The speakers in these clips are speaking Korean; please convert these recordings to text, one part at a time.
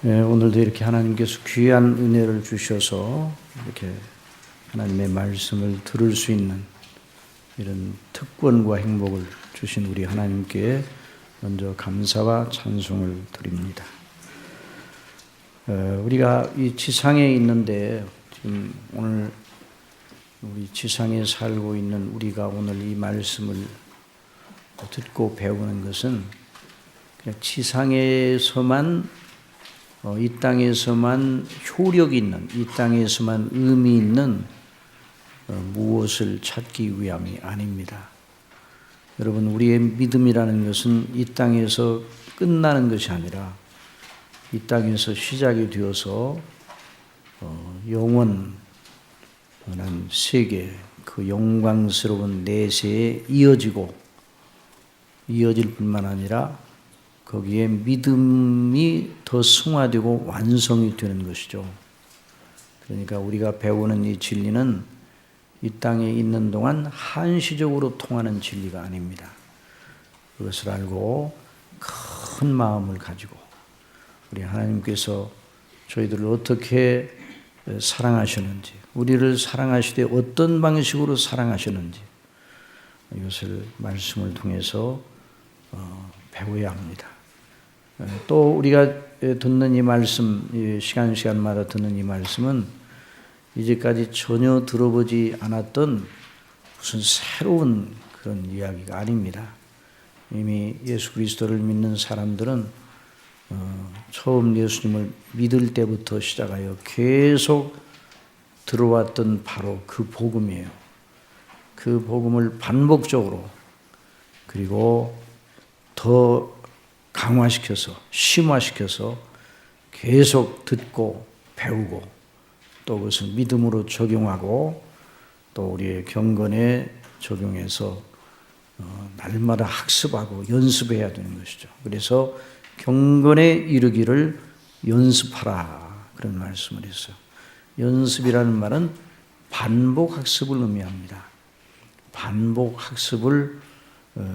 오늘도 이렇게 하나님께서 귀한 은혜를 주셔서 이렇게 하나님의 말씀을 들을 수 있는 이런 특권과 행복을 주신 우리 하나님께 먼저 감사와 찬송을 드립니다. 우리가 이 지상에 있는데 지금 오늘 우리 지상에 살고 있는 우리가 오늘 이 말씀을 듣고 배우는 것은 그냥 지상에서만 이 땅에서만 효력 있는, 이 땅에서만 의미 있는 무엇을 찾기 위함이 아닙니다. 여러분, 우리의 믿음이라는 것은 이 땅에서 끝나는 것이 아니라 이 땅에서 시작이 되어서 영원한 세계, 그 영광스러운 내세에 이어질 뿐만 아니라 거기에 믿음이 더 승화되고 완성이 되는 것이죠. 그러니까 우리가 배우는 이 진리는 이 땅에 있는 동안 한시적으로 통하는 진리가 아닙니다. 그것을 알고 큰 마음을 가지고 우리 하나님께서 저희들을 어떻게 사랑하셨는지, 우리를 사랑하시되 어떤 방식으로 사랑하셨는지 이것을 말씀을 통해서 배워야 합니다. 또 우리가 듣는 이 말씀, 시간마다 듣는 이 말씀은 이제까지 전혀 들어보지 않았던 무슨 새로운 그런 이야기가 아닙니다. 이미 예수 그리스도를 믿는 사람들은 처음 예수님을 믿을 때부터 시작하여 계속 들어왔던 바로 그 복음이에요. 그 복음을 반복적으로 그리고 더 강화시켜서 심화시켜서 계속 듣고 배우고 또 그것을 믿음으로 적용하고 또 우리의 경건에 적용해서 날마다 학습하고 연습해야 되는 것이죠. 그래서 경건에 이르기를 연습하라 그런 말씀을 했어요. 연습이라는 말은 반복 학습을 의미합니다. 반복 학습을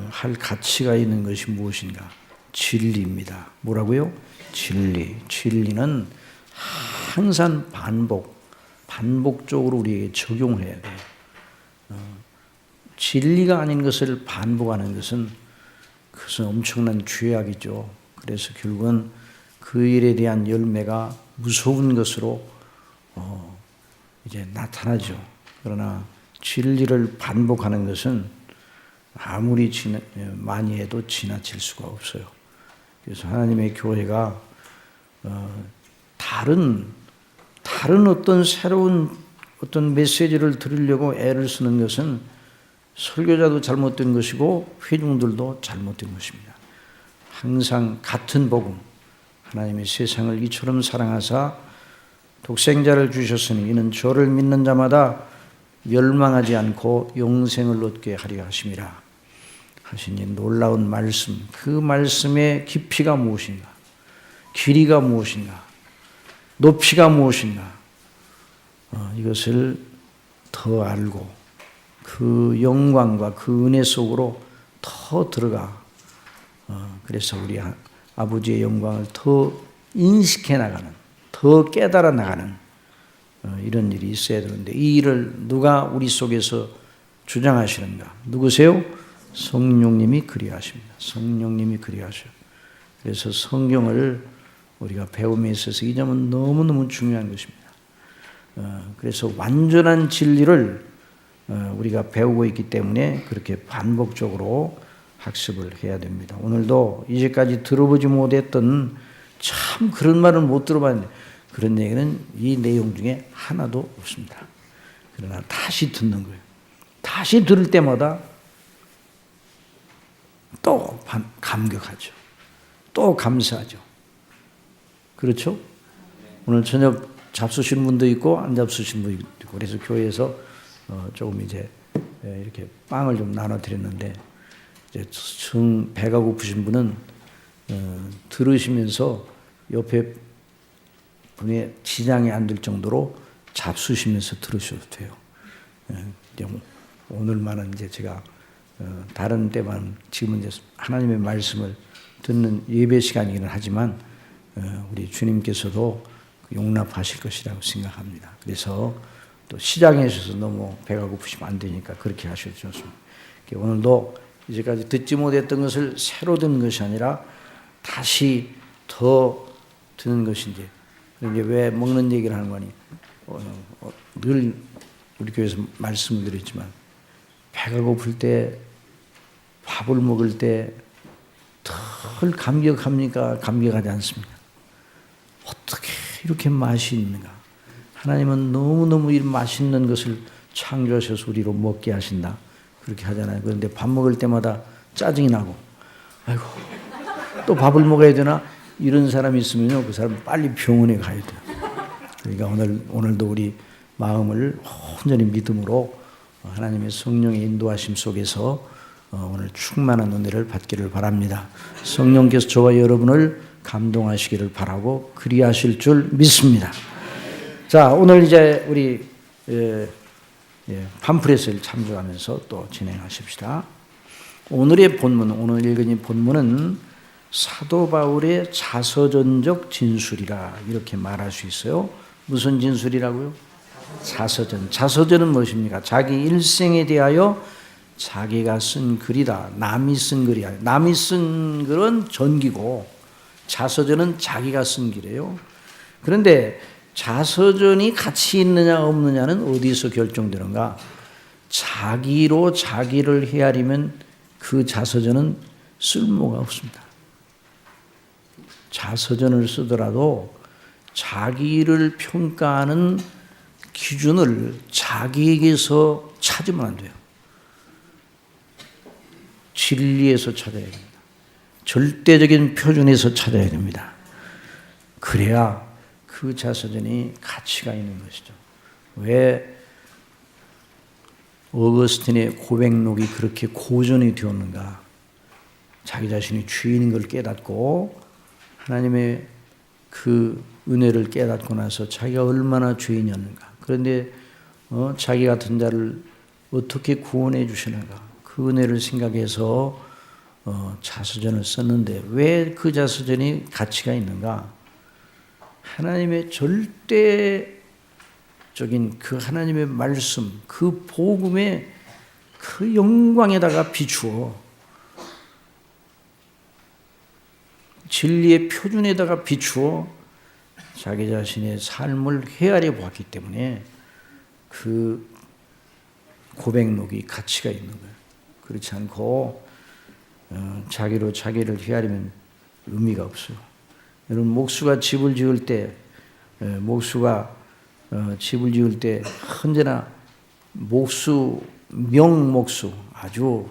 할 가치가 있는 것이 무엇인가? 진리입니다. 뭐라고요? 진리. 진리는 항상 반복적으로 우리에게 적용해야 돼요. 진리가 아닌 것을 반복하는 것은 그것은 엄청난 죄악이죠. 그래서 결국은 그 일에 대한 열매가 무서운 것으로 이제 나타나죠. 그러나 진리를 반복하는 것은 아무리 많이 해도 지나칠 수가 없어요. 그래서 하나님의 교회가 다른 어떤 새로운 어떤 메시지를 들으려고 애를 쓰는 것은 설교자도 잘못된 것이고 회중들도 잘못된 것입니다. 항상 같은 복음, 하나님의 세상을 이처럼 사랑하사 독생자를 주셨으니 이는 저를 믿는 자마다 멸망하지 않고 영생을 얻게 하려 하심이라 하신 이 놀라운 말씀, 그 말씀의 깊이가 무엇인가, 길이가 무엇인가, 높이가 무엇인가, 이것을 더 알고 그 영광과 그 은혜 속으로 더 들어가 그래서 우리 아버지의 영광을 더 인식해 나가는, 더 깨달아 나가는 이런 일이 있어야 되는데 이 일을 누가 우리 속에서 주장하시는가? 누구세요? 성령님이 그리하십니다. 성령님이 그리하셔요. 그래서 성경을 우리가 배움에 있어서 이 점은 너무너무 중요한 것입니다. 그래서 완전한 진리를 우리가 배우고 있기 때문에 그렇게 반복적으로 학습을 해야 됩니다. 오늘도 이제까지 들어보지 못했던 참 그런 말을 못 들어봤는데 그런 얘기는 이 내용 중에 하나도 없습니다. 그러나 다시 듣는 거예요. 다시 들을 때마다 또 감격하죠. 또 감사하죠. 그렇죠? 오늘 저녁 잡수신 분도 있고 안 잡수신 분도 있고 그래서 교회에서 조금 이제 이렇게 빵을 좀 나눠드렸는데 이제 배가 고프신 분은 들으시면서 옆에 분의 지장이 안 될 정도로 잡수시면서 들으셔도 돼요. 오늘만은 이제 제가 다른 때만 지금은 이제 하나님의 말씀을 듣는 예배 시간이긴 하지만 우리 주님께서도 용납하실 것이라고 생각합니다. 그래서 또 시장에 있어서 너무 배가 고프시면 안 되니까 그렇게 하셔도 좋습니다. 오늘도 이제까지 듣지 못했던 것을 새로 듣는 것이 아니라 다시 더 듣는 것인지. 이제 왜 먹는 얘기를 하는 거니? 늘 우리 교회에서 말씀을 드렸지만 배가 고플 때 밥을 먹을 때 덜 감격합니까? 감격하지 않습니까? 어떻게 이렇게 맛이 있는가? 하나님은 너무너무 이 맛있는 것을 창조하셔서 우리로 먹게 하신다. 그렇게 하잖아요. 그런데 밥 먹을 때마다 짜증이 나고, 아이고, 또 밥을 먹어야 되나? 이런 사람이 있으면요, 그 사람 빨리 병원에 가야 돼요. 그러니까 오늘도 우리 마음을 온전히 믿음으로 하나님의 성령의 인도하심 속에서 오늘 충만한 은혜를 받기를 바랍니다. 성령께서 저와 여러분을 감동하시기를 바라고 그리하실 줄 믿습니다. 자, 오늘 이제 우리 팜프렛을 참조하면서 또 진행하십시다. 오늘의 본문, 오늘 읽은 이 본문은 사도 바울의 자서전적 진술이라 이렇게 말할 수 있어요. 무슨 진술이라고요? 자서전. 자서전은 무엇입니까? 자기 일생에 대하여 자기가 쓴 글이다. 남이 쓴 글이야. 남이 쓴 글은 전기고 자서전은 자기가 쓴 글이에요. 그런데 자서전이 가치 있느냐 없느냐는 어디서 결정되는가? 자기로 자기를 헤아리면 그 자서전은 쓸모가 없습니다. 자서전을 쓰더라도 자기를 평가하는 기준을 자기에게서 찾으면 안 돼요. 진리에서 찾아야 됩니다. 절대적인 표준에서 찾아야 됩니다. 그래야 그 자서전이 가치가 있는 것이죠. 왜 어거스틴의 고백록이 그렇게 고전이 되었는가? 자기 자신이 주인인 걸 깨닫고 하나님의 그 은혜를 깨닫고 나서 자기가 얼마나 죄인이었는가. 그런데 자기 같은 자를 어떻게 구원해 주시는가. 그 은혜를 생각해서 자서전을 썼는데 왜 그 자서전이 가치가 있는가? 하나님의 절대적인 그 하나님의 말씀, 그 복음의 그 영광에다가 비추어 진리의 표준에다가 비추어 자기 자신의 삶을 헤아려 보았기 때문에 그 고백록이 가치가 있는 거예요. 그렇지 않고 자기로 자기를 헤아리면 의미가 없어요. 여러분 목수가 집을 지을 때 언제나 명목수 아주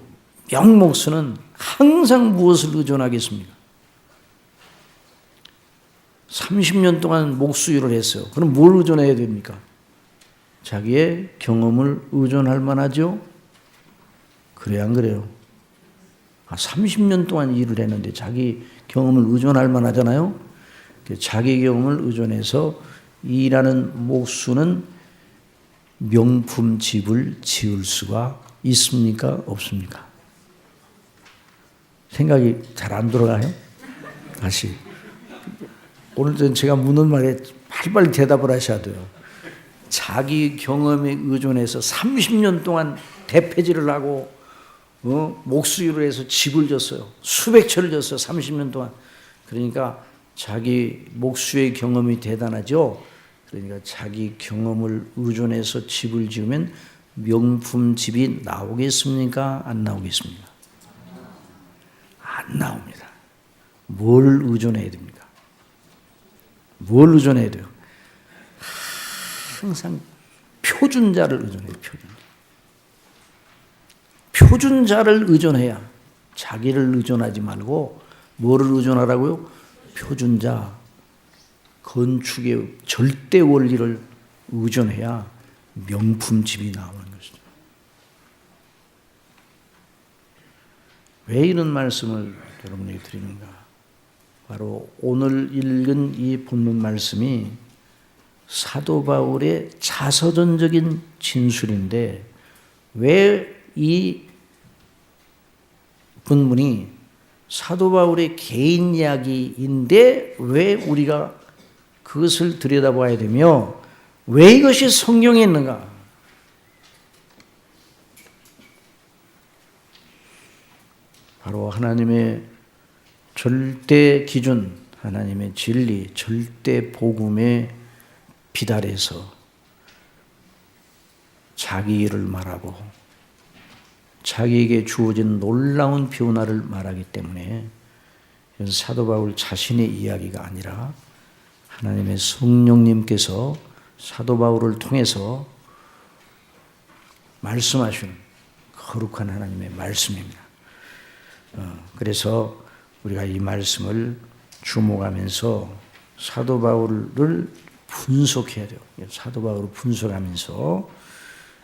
명목수는 항상 무엇을 의존하겠습니까? 30년 동안 목수 일을 했어요. 그럼 뭘 의존해야 됩니까? 자기의 경험을 의존할 만하죠? 그래야 안 그래요? 30년 동안 일을 했는데 자기 경험을 의존할 만하잖아요? 자기 경험을 의존해서 일하는 목수는 명품 집을 지을 수가 있습니까? 없습니까? 생각이 잘 안 돌아가요? 다시. 오늘 제가 묻는 말에 빨리빨리 대답을 하셔야 돼요. 자기 경험에 의존해서 30년 동안 대패질을 하고 목수일을 해서 집을 졌어요. 수백 채를 졌어요. 30년 동안. 그러니까 자기 목수의 경험이 대단하죠. 그러니까 자기 경험을 의존해서 집을 지으면 명품 집이 나오겠습니까? 안 나오겠습니까? 안 나옵니다. 뭘 의존해야 됩니까? 뭘 의존해야 돼요? 항상 표준자를 의존해요. 표준자를 의존해야 자기를 의존하지 말고 뭐를 의존하라고요? 표준자, 건축의 절대 원리를 의존해야 명품 집이 나오는 것이죠. 왜 이런 말씀을 여러분에게 드리는가? 바로 오늘 읽은 이 본문 말씀이 사도 바울의 자서전적인 진술인데 왜 이 본문이 사도 바울의 개인 이야기인데 왜 우리가 그것을 들여다봐야 되며 왜 이것이 성경에 있는가? 바로 하나님의 절대 기준, 하나님의 진리, 절대 복음에 비달해서 자기 일을 말하고 자기에게 주어진 놀라운 변화를 말하기 때문에 사도 바울 자신의 이야기가 아니라 하나님의 성령님께서 사도 바울을 통해서 말씀하신 거룩한 하나님의 말씀입니다. 그래서 우리가 이 말씀을 주목하면서 사도 바울을 분석해야 돼요. 사도 바울을 분석하면서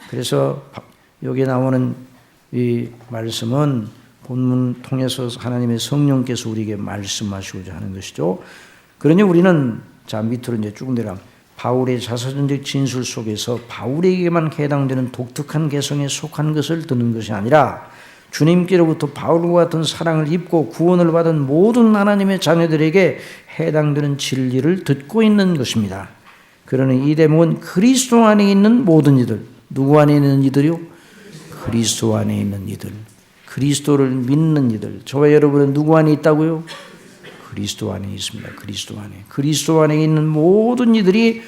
그래서 여기에 나오는 이 말씀은 본문 통해서 하나님의 성령께서 우리에게 말씀하시고자 하는 것이죠. 그러니 우리는 자 밑으로 이제 쭉 내려가면 바울의 자서전적 진술 속에서 바울에게만 해당되는 독특한 개성에 속한 것을 듣는 것이 아니라 주님께로부터 바울과 같은 사랑을 입고 구원을 받은 모든 하나님의 자녀들에게 해당되는 진리를 듣고 있는 것입니다. 그러니 이 대목은 그리스도 안에 있는 모든 이들, 누구 안에 있는 이들이요? 그리스도 안에 있는 이들, 그리스도를 믿는 이들. 저와 여러분은 누구 안에 있다고요? 그리스도 안에 있습니다. 그리스도 안에 있는 모든 이들이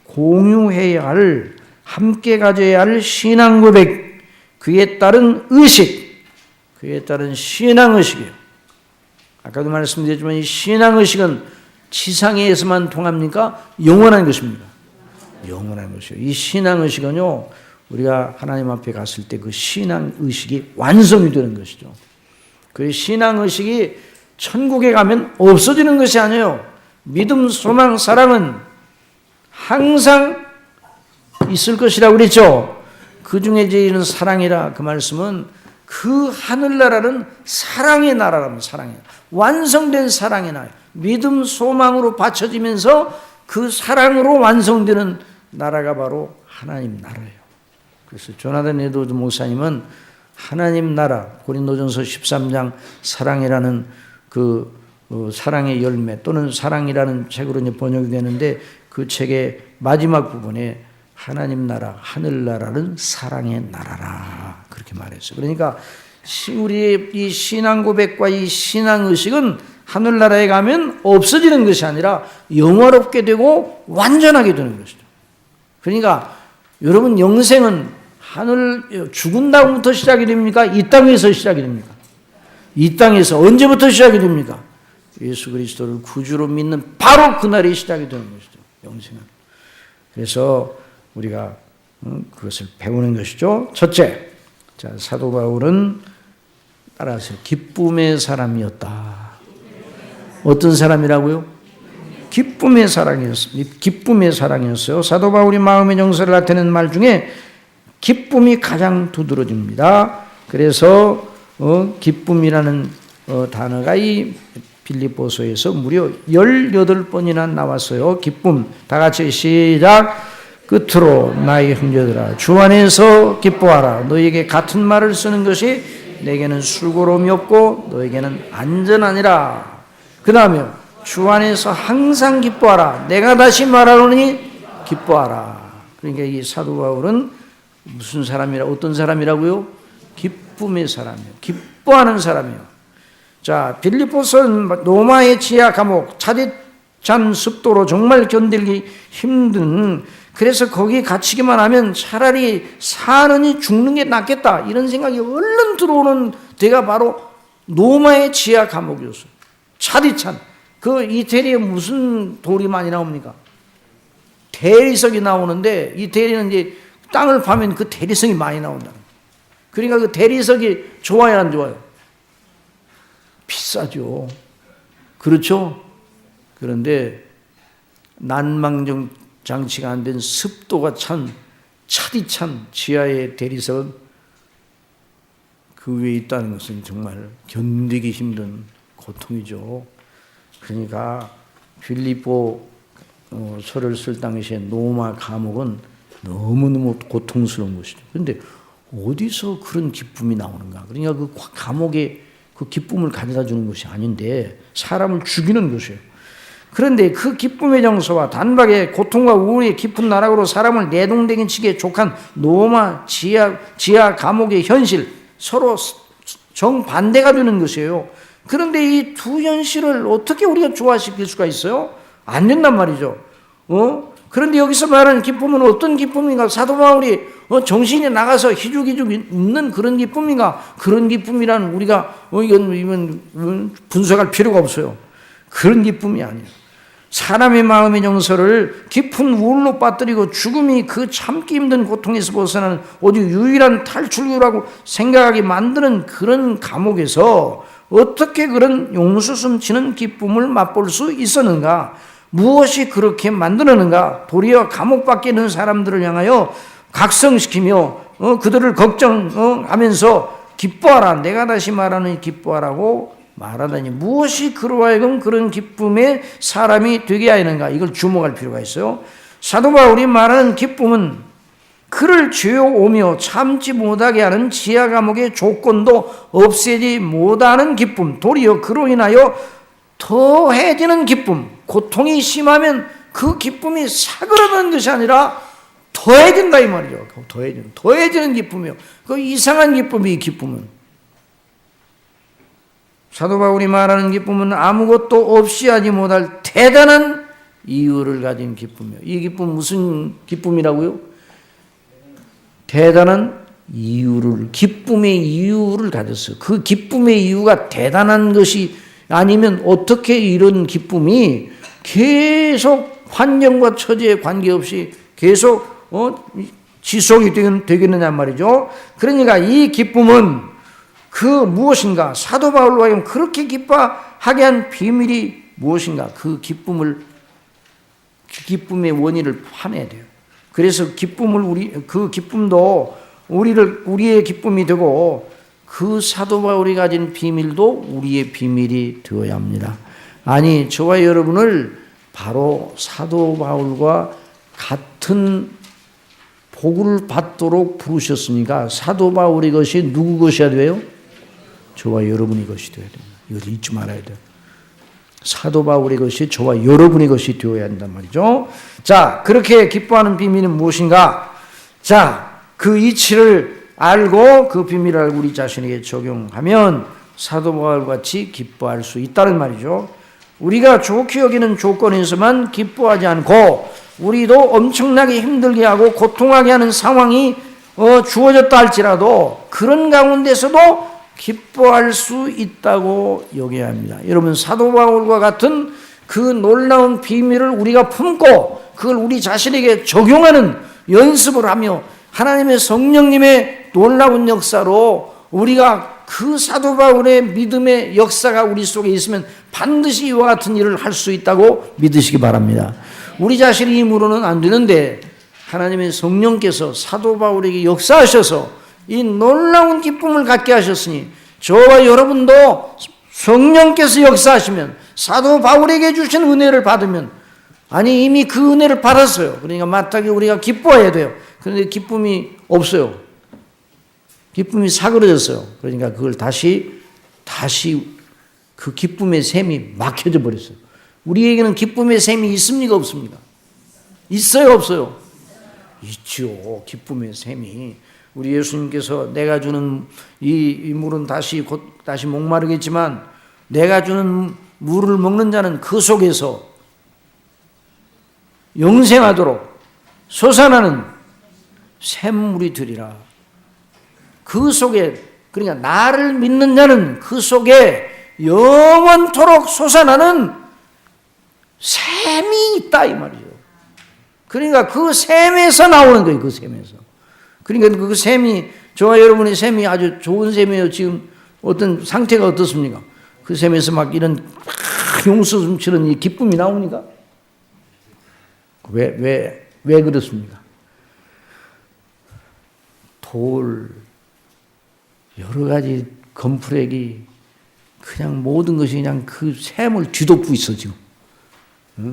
공유해야 할, 함께 가져야 할 신앙 고백, 그에 따른 의식, 그에 따른 신앙의식이에요. 아까도 말씀드렸지만 이 신앙의식은 지상에서만 통합니까? 영원한 것입니다. 영원한 것이에요. 이 신앙의식은요, 우리가 하나님 앞에 갔을 때 그 신앙의식이 완성이 되는 것이죠. 그 신앙의식이 천국에 가면 없어지는 것이 아니에요. 믿음, 소망, 사랑은 항상 있을 것이라고 그랬죠. 그 중에 제일은 사랑이라 그 말씀은 그 하늘나라는 사랑의 나라랍니다. 사랑의 나라. 완성된 사랑의 나라. 믿음, 소망으로 받쳐지면서 그 사랑으로 완성되는 나라가 바로 하나님 나라예요. 그래서 조나단 에드워드 목사님은 하나님 나라, 고린도전서 13장 사랑이라는 그 사랑의 열매 또는 사랑이라는 책으로 이제 번역이 되는데 그 책의 마지막 부분에 하나님 나라, 하늘나라는 사랑의 나라라 그렇게 말했어요. 그러니까 우리의 이 신앙 고백과 이 신앙 의식은 하늘나라에 가면 없어지는 것이 아니라 영원롭게 되고 완전하게 되는 것이죠. 그러니까 여러분 영생은 하늘 죽은 다음부터 시작이 됩니까? 이 땅에서 시작이 됩니까? 이 땅에서 언제부터 시작이 됩니까? 예수 그리스도를 구주로 믿는 바로 그날이 시작이 되는 것이죠. 영생은. 그래서 우리가 그것을 배우는 것이죠. 첫째, 자, 사도 바울은 따라서 기쁨의 사람이었다. 어떤 사람이라고요? 기쁨의 사랑이었어요. 기쁨의 사랑이었어요. 사도 바울이 마음의 정서를 나타내는 말 중에 기쁨이 가장 두드러집니다. 그래서 기쁨이라는 단어가 이 빌립보서에서 무려 18번이나 나왔어요. 기쁨. 다 같이 시작. 끝으로 나의 형제들아 주 안에서 기뻐하라. 너에게 같은 말을 쓰는 것이 내게는 술고름이 없고 너에게는 안전하니라. 그 다음에 주 안에서 항상 기뻐하라. 내가 다시 말하노니 기뻐하라. 그러니까 이 사도 바울은 무슨 사람이라, 어떤 사람이라고요? 기쁨의 사람이에요. 기뻐하는 사람이에요. 자, 빌립보서는 로마의 지하 감옥, 차디찬 습도로 정말 견디기 힘든, 그래서 거기 갇히기만 하면 차라리 사느니 죽는 게 낫겠다 이런 생각이 얼른 들어오는 데가 바로 로마의 지하 감옥이었어요. 차디찬. 그 이태리에 무슨 돌이 많이 나옵니까? 대리석이 나오는데 이 대리는 이제 땅을 파면 그 대리석이 많이 나온다. 그러니까 그 대리석이 좋아요, 안 좋아요? 비싸죠. 그렇죠? 그런데 난방정 장치가 안 된 습도가 찬 차디찬 지하의 대리석은 그 위에 있다는 것은 정말 견디기 힘든 고통이죠. 그러니까 빌립보 서를 쓸 당시에 로마 감옥은 너무너무 고통스러운 것이죠. 그런데 어디서 그런 기쁨이 나오는가? 그러니까 그 감옥에 그 기쁨을 가져다 주는 것이 아닌데 사람을 죽이는 것이에요. 그런데 그 기쁨의 정서와 단박에 고통과 우울의 깊은 나락으로 사람을 내동댕이 치게 족한 노마, 지하 감옥의 현실, 서로 정반대가 되는 것이에요. 그런데 이 두 현실을 어떻게 우리가 조화시킬 수가 있어요? 안 된단 말이죠. 그런데 여기서 말하는 기쁨은 어떤 기쁨인가? 사도 바울이 정신이 나가서 희죽희죽 웃는 그런 기쁨인가? 그런 기쁨이란 우리가 이건 분석할 필요가 없어요. 그런 기쁨이 아니에요. 사람의 마음의 정서를 깊은 우울로 빠뜨리고 죽음이 그 참기 힘든 고통에서 벗어나는 오직 유일한 탈출구라고 생각하게 만드는 그런 감옥에서 어떻게 그런 용수숨치는 기쁨을 맛볼 수 있었는가? 무엇이 그렇게 만들었는가? 도리어 감옥 밖에 있는 사람들을 향하여 각성시키며 그들을 걱정하면서 기뻐하라. 내가 다시 말하는 기뻐하라고 말하다니 무엇이 그로 하여금 그런 기쁨의 사람이 되게 하는가? 이걸 주목할 필요가 있어요. 사도 바울이 말하는 기쁨은 그를 죄오며 참지 못하게 하는 지하 감옥의 조건도 없애지 못하는 기쁨, 도리어 그로 인하여 더해지는 기쁨, 고통이 심하면 그 기쁨이 사그러드는 것이 아니라 더해진다 이 말이죠. 더해지는 기쁨이요. 그 이상한 기쁨이 이 기쁨은. 사도 바울이 말하는 기쁨은 아무것도 없이 하지 못할 대단한 이유를 가진 기쁨이요. 이 기쁨 무슨 기쁨이라고요? 대단한 이유를, 기쁨의 이유를 가졌어요. 그 기쁨의 이유가 대단한 것이 아니면 어떻게 이런 기쁨이 계속 환경과 처지에 관계없이 계속 지속이 되겠느냐 말이죠. 그러니까 이 기쁨은 그 무엇인가, 사도 바울과 하여금 그렇게 기뻐하게 한 비밀이 무엇인가, 그 기쁨의 원인을 파내야 돼요. 그래서 그 기쁨도 우리의 기쁨이 되고 그 사도 바울이 가진 비밀도 우리의 비밀이 되어야 합니다. 아니, 저와 여러분을 바로 사도 바울과 같은 복을 받도록 부르셨으니까 사도 바울의 것이 누구 것이어야 돼요? 저와 여러분의 것이 되어야 됩니다. 이걸 잊지 말아야 돼요. 사도 바울의 것이 저와 여러분의 것이 되어야 한단 말이죠. 자, 그렇게 기뻐하는 비밀은 무엇인가? 자, 그 이치를 알고 그 비밀을 알고 우리 자신에게 적용하면 사도 바울과 같이 기뻐할 수 있다는 말이죠. 우리가 좋게 여기는 조건에서만 기뻐하지 않고 우리도 엄청나게 힘들게 하고 고통하게 하는 상황이 주어졌다 할지라도 그런 가운데서도 기뻐할 수 있다고 여겨야 합니다. 여러분, 사도 바울과 같은 그 놀라운 비밀을 우리가 품고 그걸 우리 자신에게 적용하는 연습을 하며 하나님의 성령님의 놀라운 역사로 우리가 그 사도 바울의 믿음의 역사가 우리 속에 있으면 반드시 이와 같은 일을 할 수 있다고 믿으시기 바랍니다. 우리 자신의 힘으로는 안 되는데 하나님의 성령께서 사도 바울에게 역사하셔서 이 놀라운 기쁨을 갖게 하셨으니 저와 여러분도 성령께서 역사하시면 사도 바울에게 주신 은혜를 받으면, 아니 이미 그 은혜를 받았어요. 그러니까 마땅히 우리가 기뻐해야 돼요. 그런데 기쁨이 없어요. 기쁨이 사그러졌어요. 그러니까 그걸 다시 그 기쁨의 샘이 막혀져 버렸어요. 우리에게는 기쁨의 샘이 있습니까 없습니까? 있어요 없어요? 있죠. 기쁨의 샘이. 우리 예수님께서 내가 주는 이 물은 다시 목마르겠지만 내가 주는 물을 먹는 자는 그 속에서 영생하도록 솟아나는 샘물이 되리라. 그 속에, 그러니까 나를 믿는 자는 그 속에 영원토록 솟아나는 샘이 있다 이 말이죠. 그러니까 그 샘에서 나오는 거예요. 그 샘에서. 그러니까 그 샘이, 저와 여러분의 샘이 아주 좋은 샘이에요. 지금 어떤 상태가 어떻습니까? 그 샘에서 막 이런 용수숨치는 이 기쁨이 나옵니까? 왜 그렇습니까? 돌, 여러 가지 건프렉이 그냥 모든 것이 그냥 그 샘을 뒤덮고 있어 지금.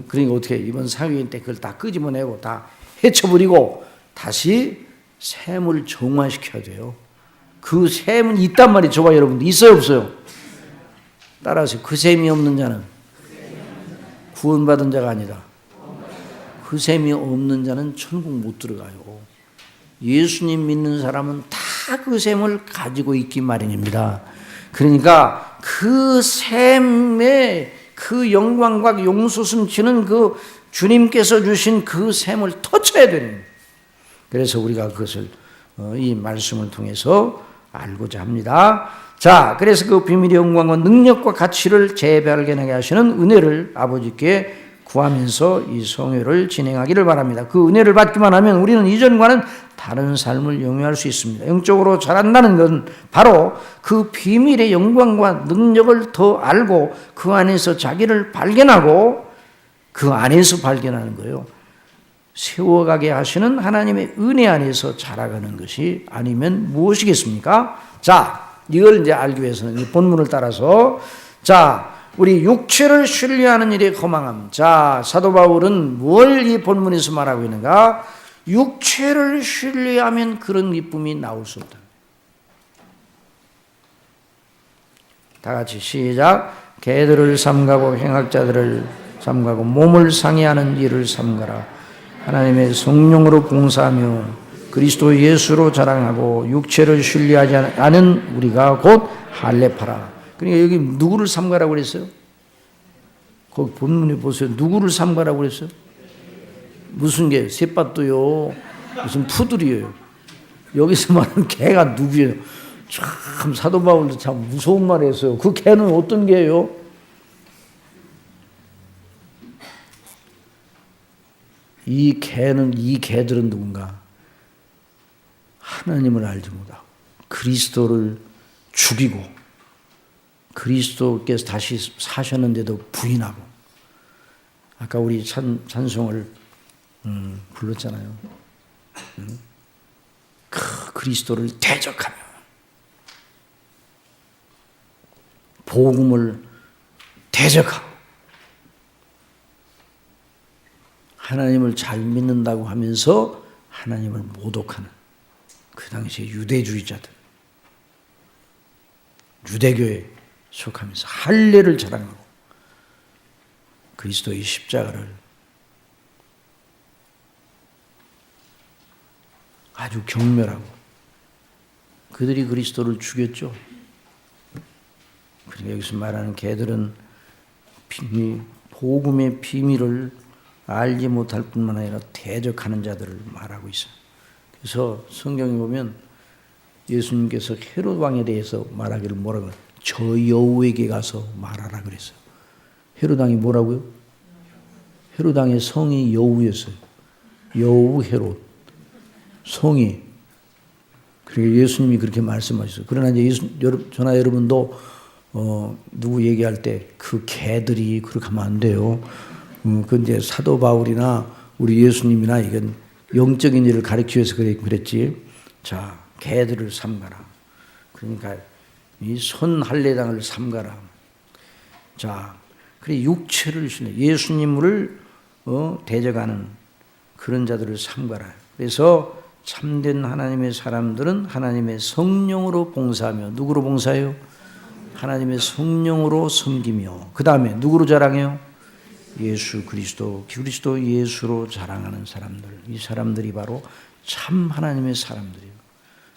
그러니까 어떻게 이번 상위인 때 그걸 다 끄집어내고 다 헤쳐버리고 다시 샘을 정화시켜야 돼요. 그 샘은 있단 말이에요. 저와 여러분도 있어요 없어요? 따라서 그 셈이 없는 자는 구원받은 자가 아니다. 그 셈이 없는 자는 천국 못 들어가요. 예수님 믿는 사람은 다 그 셈을 가지고 있기 마련입니다. 그러니까 그 셈의 그 영광과 용솟음 치는 그 주님께서 주신 그 셈을 터쳐야 되는 거예요. 그래서 우리가 그것을 이 말씀을 통해서 알고자 합니다. 자, 그래서 그 비밀의 영광과 능력과 가치를 재발견하게 하시는 은혜를 아버지께 구하면서 이 성회를 진행하기를 바랍니다. 그 은혜를 받기만 하면 우리는 이전과는 다른 삶을 영위할 수 있습니다. 영적으로 자란다는 건 바로 그 비밀의 영광과 능력을 더 알고 그 안에서 자기를 발견하고 그 안에서 발견하는 거예요. 세워가게 하시는 하나님의 은혜 안에서 자라가는 것이 아니면 무엇이겠습니까? 자, 이걸 이제 알기 위해서는 이 본문을 따라서 자, 우리 육체를 신뢰하는 일에 허망함. 자, 사도 바울은 뭘 이 본문에서 말하고 있는가? 육체를 신뢰하면 그런 기쁨이 나올 수 없다. 다 같이 시작. 개들을 삼가고 행악자들을 삼가고 몸을 상해하는 일을 삼가라. 하나님의 성령으로 봉사하며 그리스도 예수로 자랑하고 육체를 신뢰하지 않은 우리가 곧 할례파라. 그러니까 여기 누구를 삼가라고 그랬어요? 거기 본문에 보세요. 누구를 삼가라고 그랬어요? 무슨 개? 셋밭도요. 무슨 푸들이에요. 여기서 말하는 개가 누구예요? 참 사도 바울도 참 무서운 말 했어요. 그 개는 어떤 개예요? 이 개들은 누군가? 하나님을 알지 못하고 그리스도를 죽이고 그리스도께서 다시 사셨는데도 부인하고 아까 우리 찬송을 불렀잖아요. 그 그리스도를 대적하며 복음을 대적하고 하나님을 잘 믿는다고 하면서 하나님을 모독하는 그 당시에 유대주의자들, 유대교에 속하면서 할례를 자랑하고 그리스도의 십자가를 아주 경멸하고 그들이 그리스도를 죽였죠. 그러니까 여기서 말하는 개들은 복음의 비밀을 알지 못할 뿐만 아니라 대적하는 자들을 말하고 있어요. 그래서 성경에 보면 예수님께서 헤롯 왕에 대해서 말하기를 뭐라고 해요? 저 여우에게 가서 말하라 그랬어요. 헤롯 왕이 뭐라고요? 헤롯 왕의 성이 여우였어요. 여우 헤롯. 성이. 그리고 예수님이 그렇게 말씀하셨어요. 그러나 이제 저나 여러분도 누구 얘기할 때 그 개들이 그렇게 하면 안 돼요. 그 이제 사도 바울이나 우리 예수님이나 이건 영적인 일을 가르치기 위해서 그랬지. 자, 개들을 삼가라. 그러니까 이 손할례당을 삼가라. 자, 그래 육체를 신뢰 예수님을 대적하는 그런 자들을 삼가라. 그래서 참된 하나님의 사람들은 하나님의 성령으로 봉사하며 누구로 봉사해요? 하나님의 성령으로 섬기며 그 다음에 누구로 자랑해요? 예수 그리스도 예수로 자랑하는 사람들. 이 사람들이 바로 참 하나님의 사람들이에요.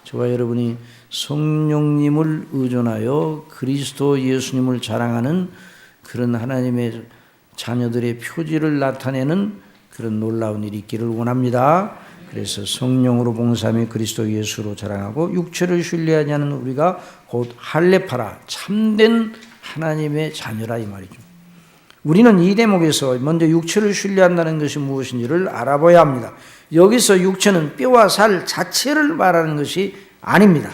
저와 여러분이 성령님을 의존하여 그리스도 예수님을 자랑하는 그런 하나님의 자녀들의 표지를 나타내는 그런 놀라운 일이 있기를 원합니다. 그래서 성령으로 봉사하며 그리스도 예수로 자랑하고 육체를 신뢰하지 않는 우리가 곧 할례파라 참된 하나님의 자녀라 이 말이죠. 우리는 이 대목에서 먼저 육체를 신뢰한다는 것이 무엇인지를 알아봐야 합니다. 여기서 육체는 뼈와 살 자체를 말하는 것이 아닙니다.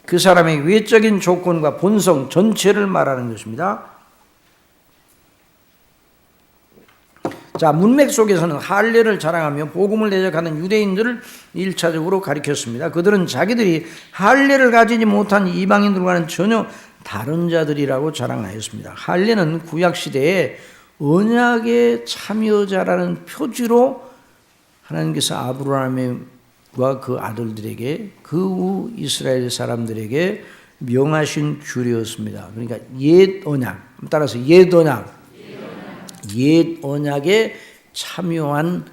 그 사람의 외적인 조건과 본성 전체를 말하는 것입니다. 자, 문맥 속에서는 할례를 자랑하며 복음을 대적하는 유대인들을 1차적으로 가리켰습니다. 그들은 자기들이 할례를 가지지 못한 이방인들과는 전혀 다른 자들이라고 자랑하였습니다. 할례는 구약시대에 언약의 참여자라는 표지로 하나님께서 아브라함과 그 아들들에게 그 후 이스라엘 사람들에게 명하신 규례였습니다. 그러니까 옛 언약, 따라서 옛 언약에 참여한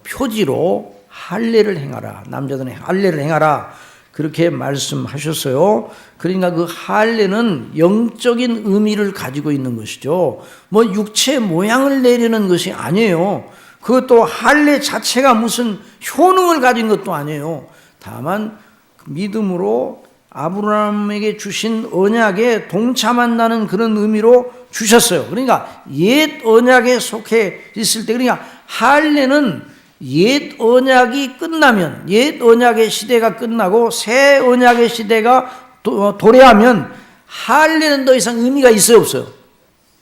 표지로 할례를 행하라. 남자들은 할례를 행하라. 그렇게 말씀하셨어요. 그러니까 그 할례는 영적인 의미를 가지고 있는 것이죠. 뭐 육체 모양을 내리는 것이 아니에요. 그것도 할례 자체가 무슨 효능을 가진 것도 아니에요. 다만 믿음으로 아브라함에게 주신 언약에 동참한다는 그런 의미로 주셨어요. 그러니까 옛 언약에 속해 있을 때, 그러니까 할례는 옛 언약이 끝나면, 옛 언약의 시대가 끝나고 새 언약의 시대가 도래하면 할례는 더 이상 의미가 있어요, 없어요?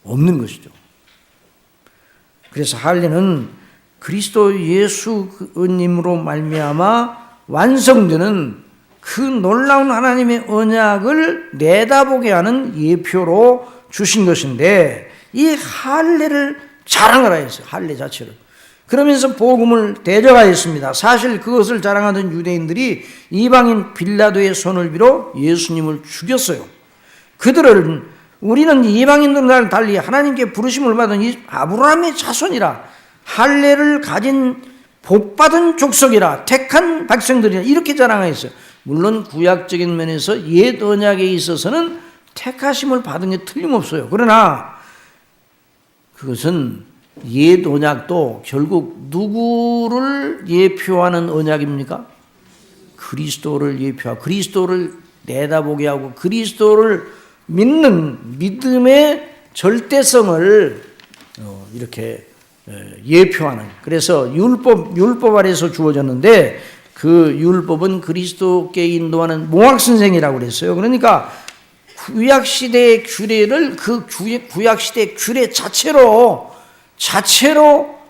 없는 것이죠. 그래서 할례는 그리스도 예수님으로 말미암아 완성되는 그 놀라운 하나님의 언약을 내다보게 하는 예표로 주신 것인데, 이 할례를 자랑하라 했어요. 할례 자체를. 그러면서 복음을 대적하였습니다. 사실 그것을 자랑하던 유대인들이 이방인 빌라도의 손을 빌어 예수님을 죽였어요. 그들은 우리는 이방인들과 달리 하나님께 부르심을 받은 이 아브라함의 자손이라, 할례를 가진 복받은 족속이라, 택한 백성들이라, 이렇게 자랑하였어요. 물론 구약적인 면에서 옛 언약에 있어서는 택하심을 받은 게 틀림없어요. 그러나 그것은 옛 언약도 결국 누구를 예표하는 언약입니까? 그리스도를 예표하고 그리스도를 내다보게 하고 그리스도를 믿는 믿음의 절대성을 이렇게 예표하는, 그래서 율법 아래서 주어졌는데 그 율법은 그리스도께 인도하는 몽학선생이라고 그랬어요. 그러니까 구약시대의 규례를 그 구약시대의 규례 자체로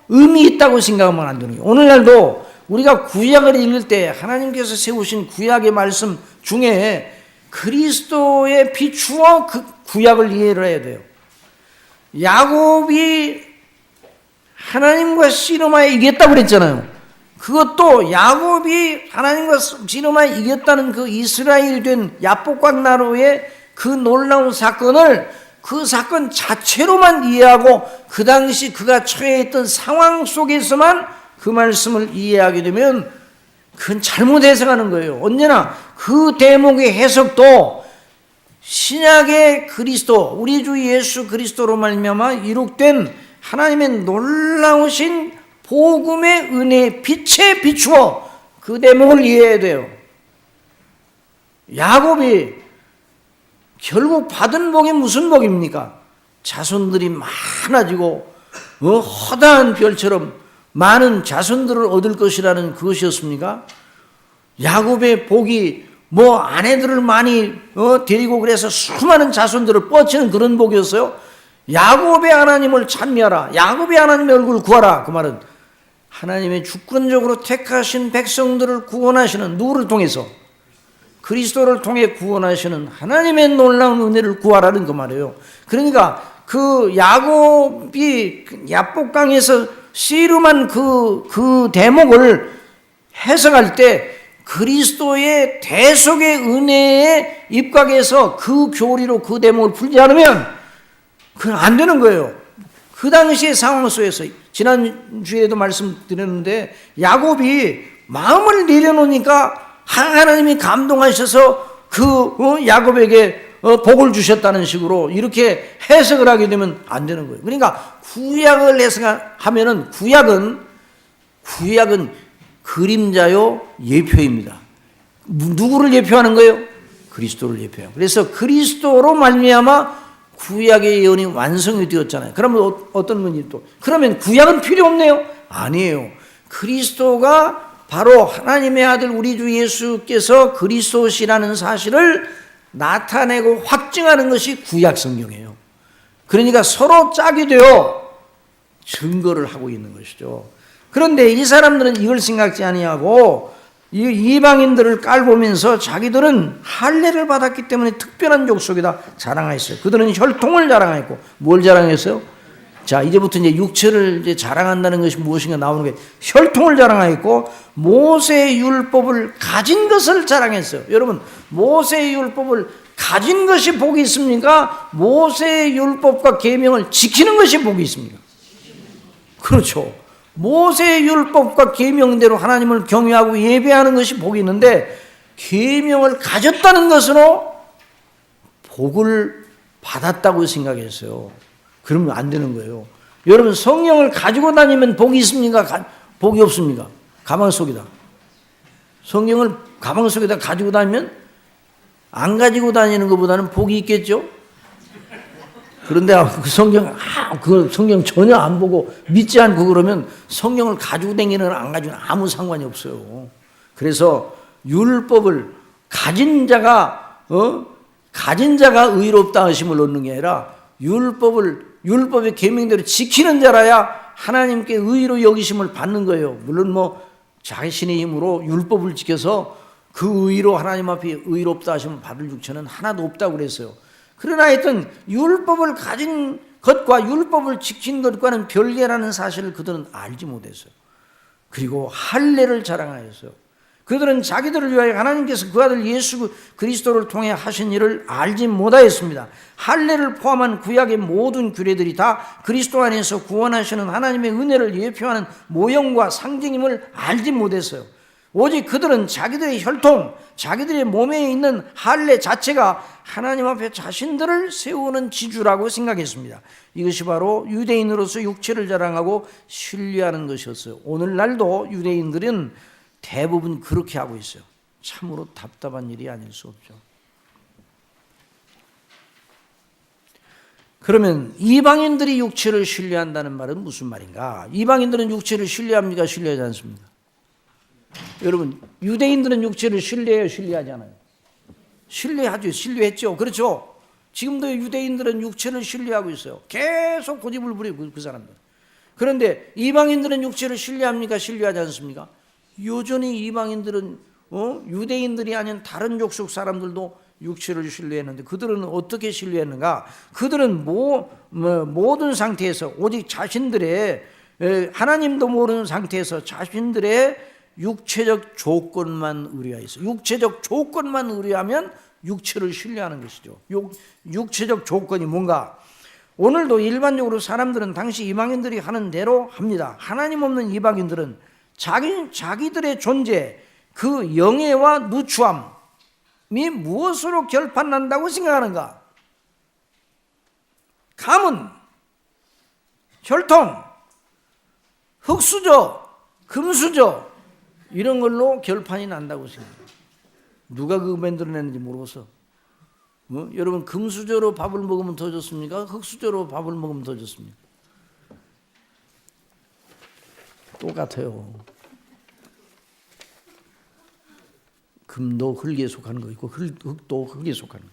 의미 있다고 생각하면 안 되는 거예요. 오늘날도 우리가 구약을 읽을 때 하나님께서 세우신 구약의 말씀 중에 그리스도에 비추어 그 구약을 이해를 해야 돼요. 야곱이 하나님과 씨름하여 이겼다고 그랬잖아요. 그것도 야곱이 하나님과 씨름하여 이겼다는 그 이스라엘 된 야복강 나루의 그 놀라운 사건을 그 사건 자체로만 이해하고 그 당시 그가 처해 있던 상황 속에서만 그 말씀을 이해하게 되면 그건 잘못 해석하는 거예요. 언제나 그 대목의 해석도 신약의 그리스도, 우리 주 예수 그리스도로 말미암아 이룩된 하나님의 놀라우신 복음의 은혜의 빛에 비추어 그 대목을 이해해야 돼요. 야곱이 결국 받은 복이 무슨 복입니까? 자손들이 많아지고 허다한 별처럼 많은 자손들을 얻을 것이라는 그것이었습니까? 야곱의 복이 뭐 아내들을 많이 데리고 그래서 수많은 자손들을 뻗치는 그런 복이었어요? 야곱의 하나님을 찬미하라, 야곱의 하나님의 얼굴을 구하라. 그 말은 하나님의 주권적으로 택하신 백성들을 구원하시는, 누구를 통해서? 그리스도를 통해 구원하시는 하나님의 놀라운 은혜를 구하라는 그 말이에요. 그러니까 그 야곱이 야복강에서 씨름한 그 대목을 해석할 때 그리스도의 대속의 은혜에 입각해서 그 교리로 그 대목을 풀지 않으면 그건 안 되는 거예요. 그 당시의 상황 속에서 지난주에도 말씀드렸는데 야곱이 마음을 내려놓으니까 하나님이 감동하셔서 그 야곱에게 복을 주셨다는 식으로 이렇게 해석을 하게 되면 안 되는 거예요. 그러니까 구약을 해석하면은 구약은 그림자요 예표입니다. 누구를 예표하는 거예요? 그리스도를 예표해요. 그래서 그리스도로 말미암아 구약의 예언이 완성이 되었잖아요. 그러면 어떤 분이 또 그러면 구약은 필요 없네요? 아니에요. 그리스도가 바로 하나님의 아들 우리 주 예수께서 그리스도시라는 사실을 나타내고 확증하는 것이 구약 성경이에요. 그러니까 서로 짝이 되어 증거를 하고 있는 것이죠. 그런데 이 사람들은 이걸 생각지 아니하고 이방인들을 깔보면서 자기들은 할례를 받았기 때문에 특별한 족속이다 자랑했어요. 그들은 혈통을 자랑했고 뭘 자랑했어요? 자, 이제부터 이제 육체를 이제 자랑한다는 것이 무엇인가 나오는 게 혈통을 자랑하였고 모세의 율법을 가진 것을 자랑했어요. 여러분, 모세의 율법을 가진 것이 복이 있습니까? 모세의 율법과 계명을 지키는 것이 복이 있습니까? 그렇죠. 모세의 율법과 계명대로 하나님을 경외하고 예배하는 것이 복이 있는데 계명을 가졌다는 것으로 복을 받았다고 생각했어요. 그러면 안 되는 거예요. 여러분, 성령을 가지고 다니면 복이 있습니까? 복이 없습니까? 가방 속에다. 성령을 가방 속에다 가지고 다니면 안 가지고 다니는 것보다는 복이 있겠죠? 그런데 그 성경 전혀 안 보고 믿지 않고 그러면 성령을 가지고 다니는 안 가지고는 아무 상관이 없어요. 그래서 율법을 가진 자가 의롭다 하심을 얻는 게 아니라 율법의 계명대로 지키는 자라야 하나님께 의로 여기심을 받는 거예요. 물론 자신의 힘으로 율법을 지켜서 그 의로 하나님 앞에 의롭다 하심을 받을 육체는 하나도 없다고 그랬어요. 그러나 하여튼 율법을 가진 것과 율법을 지킨 것과는 별개라는 사실을 그들은 알지 못했어요. 그리고 할례를 자랑하였어요. 그들은 자기들을 위하여 하나님께서 그 아들 예수 그리스도를 통해 하신 일을 알지 못하였습니다. 할례를 포함한 구약의 모든 규례들이 다 그리스도 안에서 구원하시는 하나님의 은혜를 예표하는 모형과 상징임을 알지 못했어요. 오직 그들은 자기들의 혈통, 자기들의 몸에 있는 할례 자체가 하나님 앞에 자신들을 세우는 지주라고 생각했습니다. 이것이 바로 유대인으로서 육체를 자랑하고 신뢰하는 것이었어요. 오늘날도 유대인들은 대부분 그렇게 하고 있어요. 참으로 답답한 일이 아닐 수 없죠. 그러면 이방인들이 육체를 신뢰한다는 말은 무슨 말인가? 이방인들은 육체를 신뢰합니까? 신뢰하지 않습니까? 여러분, 유대인들은 육체를 신뢰해요? 신뢰하지 않아요? 신뢰하죠. 신뢰했죠. 그렇죠. 지금도 유대인들은 육체를 신뢰하고 있어요. 계속 고집을 부리고 그 사람들. 그런데 이방인들은 육체를 신뢰합니까? 신뢰하지 않습니까? 여전히 이방인들은 유대인들이 아닌 다른 족속 사람들도 육체를 신뢰했는데 그들은 어떻게 신뢰했는가? 그들은 모든 상태에서 오직 자신들의 하나님도 모르는 상태에서 자신들의 육체적 조건만 의뢰하였어요. 육체적 조건만 의뢰하면 육체를 신뢰하는 것이죠. 육체적 조건이 뭔가? 오늘도 일반적으로 사람들은 당시 이방인들이 하는 대로 합니다. 하나님 없는 이방인들은 자기들의 존재, 그 영예와 누추함이 무엇으로 결판난다고 생각하는가? 가문, 혈통, 흙수저, 금수저 이런 걸로 결판이 난다고 생각해요. 누가 그거 만들어냈는지 모르겠어. 여러분, 금수저로 밥을 먹으면 더 좋습니까? 흙수저로 밥을 먹으면 더 좋습니까? 똑같아요. 금도 흙에 속하는 거 있고 흙도 흙에 속하는 거.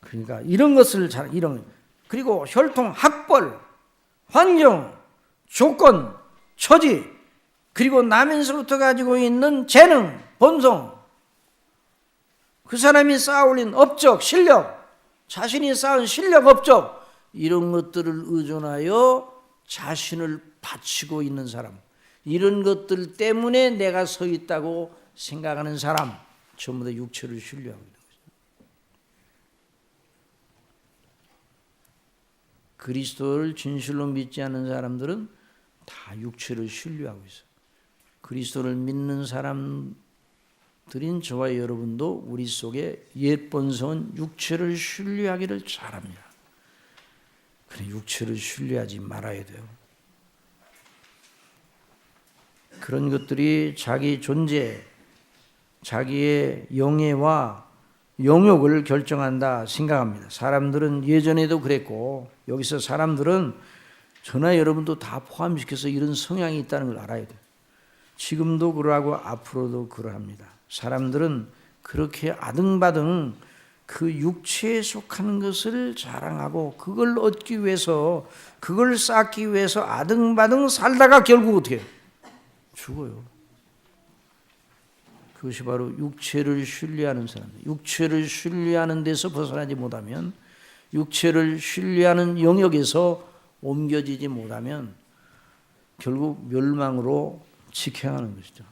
그러니까 이런 것을 그리고 혈통, 학벌, 환경, 조건, 처지, 그리고 나면서부터 가지고 있는 재능, 본성, 그 사람이 쌓아올린 업적, 실력, 자신이 쌓은 실력, 업적 이런 것들을 의존하여 자신을 바치고 있는 사람, 이런 것들 때문에 내가 서 있다고 생각하는 사람 전부 다 육체를 신뢰하고 있는 거죠. 그리스도를 진실로 믿지 않는 사람들은 다 육체를 신뢰하고 있어요. 그리스도를 믿는 사람들인 저와 여러분도 우리 속에 옛 본성은 육체를 신뢰하기를 잘합니다. 그래, 육체를 신뢰하지 말아야 돼요. 그런 것들이 자기 존재, 자기의 영예와 영역을 결정한다 생각합니다. 사람들은 예전에도 그랬고 여기서 사람들은 저나 여러분도 다 포함시켜서 이런 성향이 있다는 걸 알아야 돼요. 지금도 그러하고 앞으로도 그러합니다. 사람들은 그렇게 아등바등 그 육체에 속하는 것을 자랑하고 그걸 얻기 위해서, 그걸 쌓기 위해서 아등바등 살다가 결국 어떻게 해요? 죽어요. 그것이 바로 육체를 신뢰하는 사람들. 육체를 신뢰하는 데서 벗어나지 못하면, 육체를 신뢰하는 영역에서 옮겨지지 못하면 결국 멸망으로 직행하는 것이죠.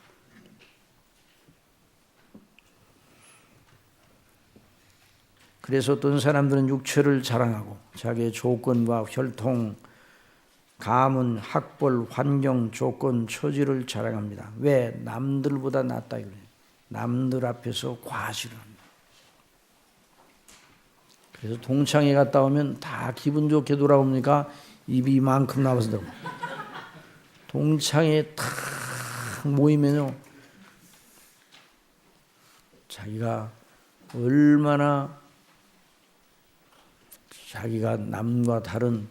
그래서 어떤 사람들은 육체를 자랑하고 자기의 조건과 혈통, 가문, 학벌, 환경, 조건, 처지를 자랑합니다. 왜? 남들보다 낫다 이거예요. 남들 앞에서 과시를 합니다. 그래서 동창회 갔다 오면 다 기분 좋게 돌아옵니까? 입이 이만큼 나와서 동창회 탁 모이면요, 자기가 얼마나 자기가 남과 다른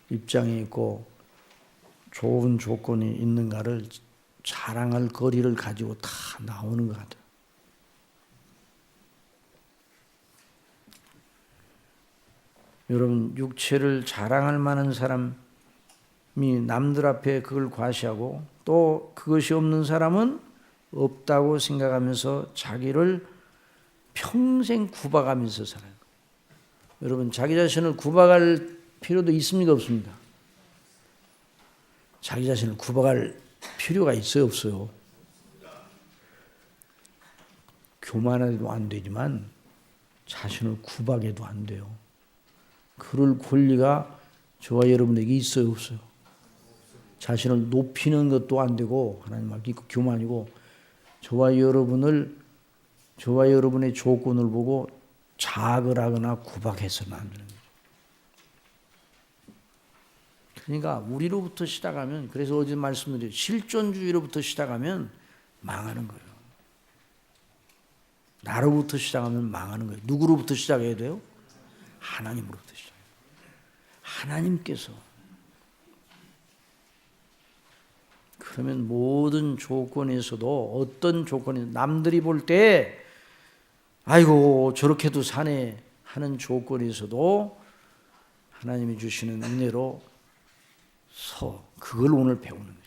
입장에 있고 좋은 조건이 있는가를 자랑할 거리를 가지고 다 나오는 것 같아요. 여러분, 육체를 자랑할 만한 사람이 남들 앞에 그걸 과시하고 또 그것이 없는 사람은 없다고 생각하면서 자기를 평생 구박하면서 살아요. 여러분, 자기 자신을 구박할 필요도 있습니까? 없습니까? 자기 자신을 구박할 필요가 있어요? 없어요? 교만해도 안 되지만 자신을 구박해도 안 돼요. 그럴 권리가 저와 여러분에게 있어요? 없어요? 자신을 높이는 것도 안 되고 하나님 앞에 교만이고 저와 여러분의 조건을 보고 자학을 하거나 구박해서는 안 되는 거죠. 그러니까 우리로부터 시작하면, 그래서 어제 말씀드린 실존주의로부터 시작하면 망하는 거예요. 나로부터 시작하면 망하는 거예요. 누구로부터 시작해야 돼요? 하나님으로부터 시작해요. 하나님께서. 그러면 모든 조건에서도 어떤 조건이 남들이 볼 때 아이고 저렇게도 사네 하는 조건에서도 하나님이 주시는 은혜로 그걸 오늘 배우는 거죠.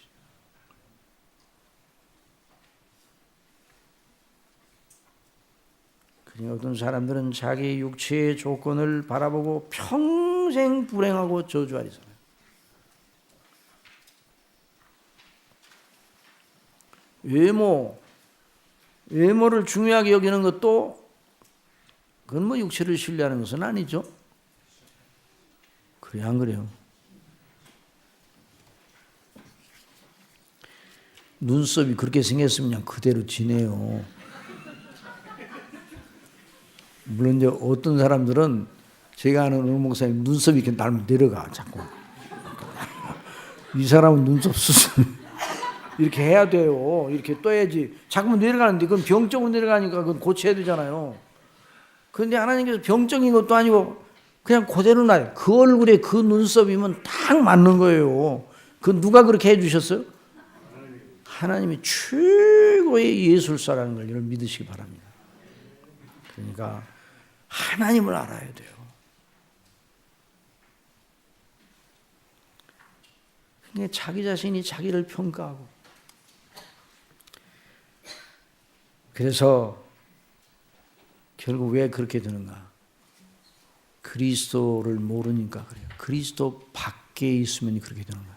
그러니까 어떤 사람들은 자기 육체의 조건을 바라보고 평생 불행하고 저주하리 살아요. 외모를 중요하게 여기는 것도 그건 뭐 육체를 신뢰하는 것은 아니죠. 그래요, 안 그래요? 눈썹이 그렇게 생겼으면 그냥 그대로 지내요. 물론 이제 어떤 사람들은 제가 아는 어느 목사님 눈썹이 이렇게 날면 내려가 자꾸. 이 사람은 눈썹 수술 이렇게 해야 돼요. 이렇게 떠야지. 자꾸 내려가는데 그건 병적으로 내려가니까 그건 고쳐야 되잖아요. 그런데 하나님께서 병적인 것도 아니고 그냥 그대로 나요. 그 얼굴에 그 눈썹이면 딱 맞는 거예요. 그 누가 그렇게 해주셨어요? 하나님이 최고의 예술사라는 걸 여러분 믿으시기 바랍니다. 그러니까 하나님을 알아야 돼요. 그러니까 자기 자신이 자기를 평가하고 그래서 결국 왜 그렇게 되는가? 그리스도를 모르니까 그래요. 그리스도 밖에 있으면 그렇게 되는 거예요.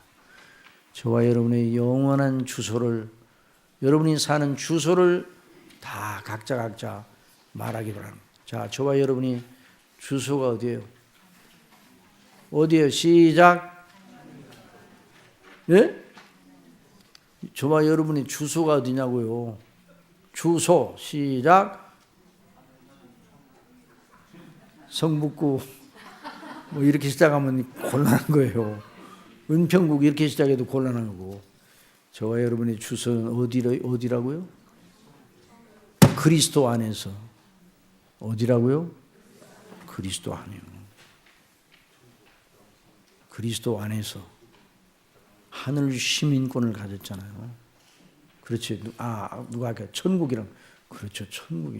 저와 여러분의 영원한 주소를, 여러분이 사는 주소를 다 각자 말하기 바랍니다. 자, 저와 여러분이 주소가 어디예요? 어디예요? 시작. 예? 저와 여러분의 주소가 어디냐고요? 주소 시작. 성북구 뭐 이렇게 시작하면 곤란한 거예요. 은평구 이렇게 시작해도 곤란한 거고. 저와 여러분의 주소는 어디라고요? 그리스도 안에서. 어디라고요? 그리스도 안에요. 그리스도 안에서 하늘 시민권을 가졌잖아요. 그렇지. 누가 아까 천국이랑. 그렇죠. 천국.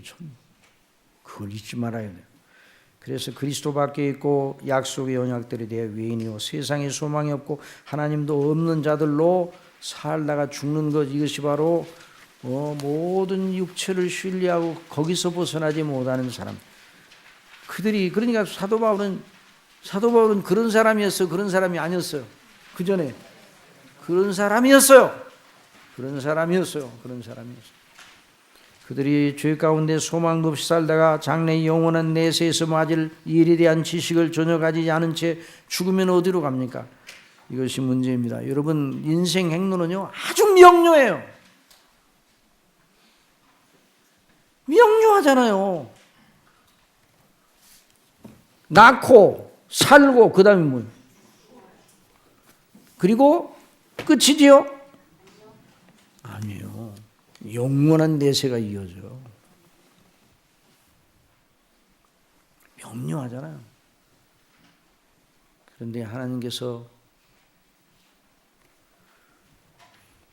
그걸 잊지 말아야 돼요. 그래서 그리스도 밖에 있고 약속의 언약들에 대해 외인이요 세상에 소망이 없고 하나님도 없는 자들로 살다가 죽는 것, 이것이 바로 모든 육체를 신뢰하고 거기서 벗어나지 못하는 사람. 그러니까 사도 바울은 사도 바울은 그런 사람이었어요? 그런 사람이 아니었어요? 그 전에 그런 사람이었어요. 그런 사람이었어요. 그런 사람이었어요. 그들이 죄 가운데 소망도 없이 살다가 장래 영원한 내세에서 맞을 일에 대한 지식을 전혀 가지지 않은 채 죽으면 어디로 갑니까? 이것이 문제입니다. 여러분, 인생 행로는요 아주 명료해요. 명료하잖아요. 낳고 살고 그 다음에 뭐 그리고 끝이지요? 아니에요. 영원한 내세가 이어져요. 명료하잖아요. 그런데 하나님께서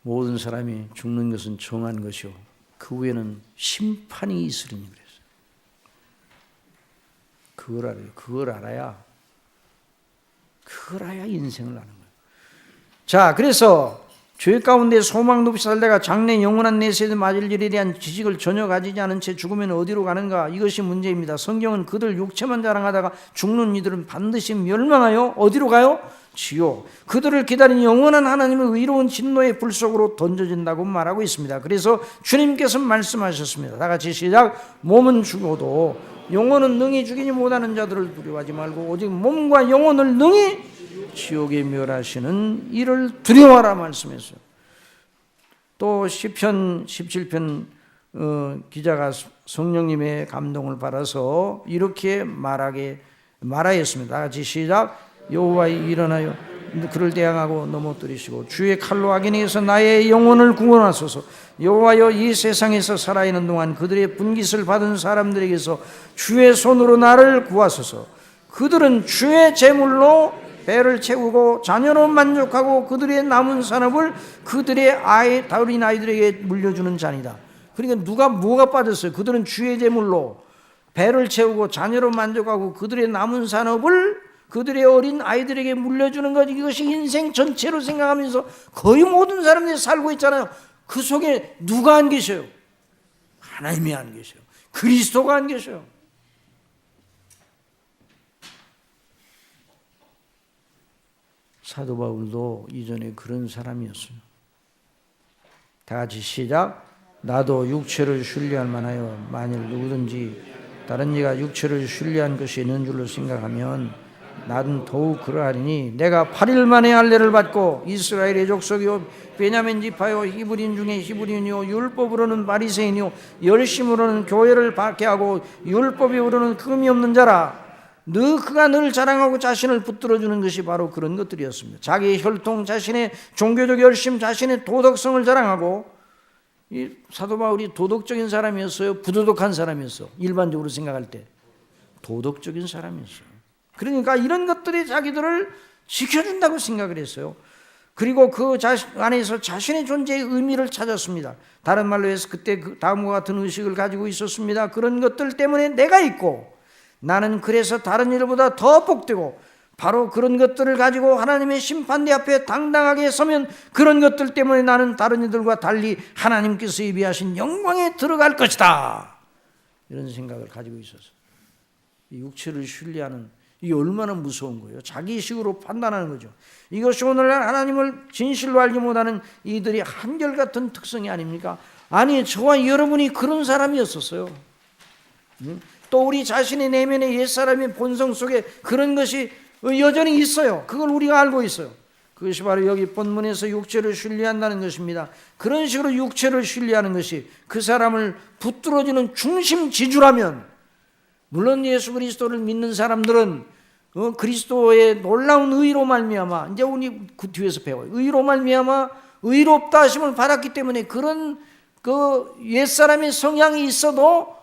모든 사람이 죽는 것은 정한 것이요 그 후에는 심판이 있으리니 그랬어요. 그걸 알아야 인생을 아는 거예요. 자, 그래서 죄 가운데 소망도 없이 살다가 장래 영원한 내세에 맞을 일에 대한 지식을 전혀 가지지 않은 채 죽으면 어디로 가는가? 이것이 문제입니다. 성경은 그들 육체만 자랑하다가 죽는 이들은 반드시 멸망하여 어디로 가요? 지옥. 그들을 기다리는 영원한 하나님의 의로운 진노의 불 속으로 던져진다고 말하고 있습니다. 그래서 주님께서 말씀하셨습니다. 다 같이 시작. 몸은 죽어도 영혼은 능히 죽이지 못하는 자들을 두려워하지 말고 오직 몸과 영혼을 능히 지옥에 멸하시는 이를 두려워하라 말씀했어요. 또 시편 17편 기자가 성령님의 감동을 받아서 이렇게 말하였습니다. 같이 시작. 여호와 일어나요 그를 대항하고 넘어뜨리시고 주의 칼로 악인에게서 나의 영혼을 구원하소서. 여호와여 이 세상에서 살아있는 동안 그들의 분깃을 받은 사람들에게서 주의 손으로 나를 구하소서. 그들은 주의 재물로 배를 채우고 자녀로 만족하고 그들의 남은 산업을 그들의 어린 아이들에게 물려주는 자니다. 그러니까 뭐가 빠졌어요? 그들은 주의 재물로 배를 채우고 자녀로 만족하고 그들의 남은 산업을 그들의 어린 아이들에게 물려주는 것, 이것이 인생 전체로 생각하면서 거의 모든 사람들이 살고 있잖아요. 그 속에 누가 안 계셔요? 하나님이 안 계셔요. 그리스도가 안 계셔요. 사도 바울도 이전에 그런 사람이었어요. 다 같이 시작. 나도 육체를 신뢰할 만하여 만일 누구든지 다른 이가 육체를 신뢰한 것이 있는 줄로 생각하면 나는 더욱 그러하리니 내가 8일 만에 할례를 받고 이스라엘의 족속이요 베냐민 지파요 히브리인 중에 히브리인이요 율법으로는 바리새인이요 열심으로는 교회를 박해하고 율법으로는 금이 없는 자라. 그가 늘 자랑하고 자신을 붙들어주는 것이 바로 그런 것들이었습니다. 자기의 혈통, 자신의 종교적 열심, 자신의 도덕성을 자랑하고, 이 사도 바울이 도덕적인 사람이었어요? 부도덕한 사람이었어요? 일반적으로 생각할 때 도덕적인 사람이었어요. 그러니까 이런 것들이 자기들을 지켜준다고 생각을 했어요. 그리고 그 안에서 자신의 존재의 의미를 찾았습니다. 다른 말로 해서 그때 다음과 같은 의식을 가지고 있었습니다. 그런 것들 때문에 내가 있고 나는 그래서 다른 일보다 더 복되고 바로 그런 것들을 가지고 하나님의 심판대 앞에 당당하게 서면 그런 것들 때문에 나는 다른 이들과 달리 하나님께서 예비하신 영광에 들어갈 것이다. 이런 생각을 가지고 있었어요. 이 육체를 신뢰하는, 이게 얼마나 무서운 거예요. 자기식으로 판단하는 거죠. 이것이 오늘날 하나님을 진실로 알지 못하는 이들이 한결같은 특성이 아닙니까? 아니, 저와 여러분이 그런 사람이었었어요. 또 우리 자신의 내면의 옛사람의 본성 속에 그런 것이 여전히 있어요. 그걸 우리가 알고 있어요. 그것이 바로 여기 본문에서 육체를 신뢰한다는 것입니다. 그런 식으로 육체를 신뢰하는 것이 그 사람을 붙들어주는 중심 지주라면, 물론 예수 그리스도를 믿는 사람들은 그리스도의 놀라운 의로 말미암아, 이제 우리 그 뒤에서 배워요. 의로 말미암아 의롭다 하심을 받았기 때문에 그런 그 옛사람의 성향이 있어도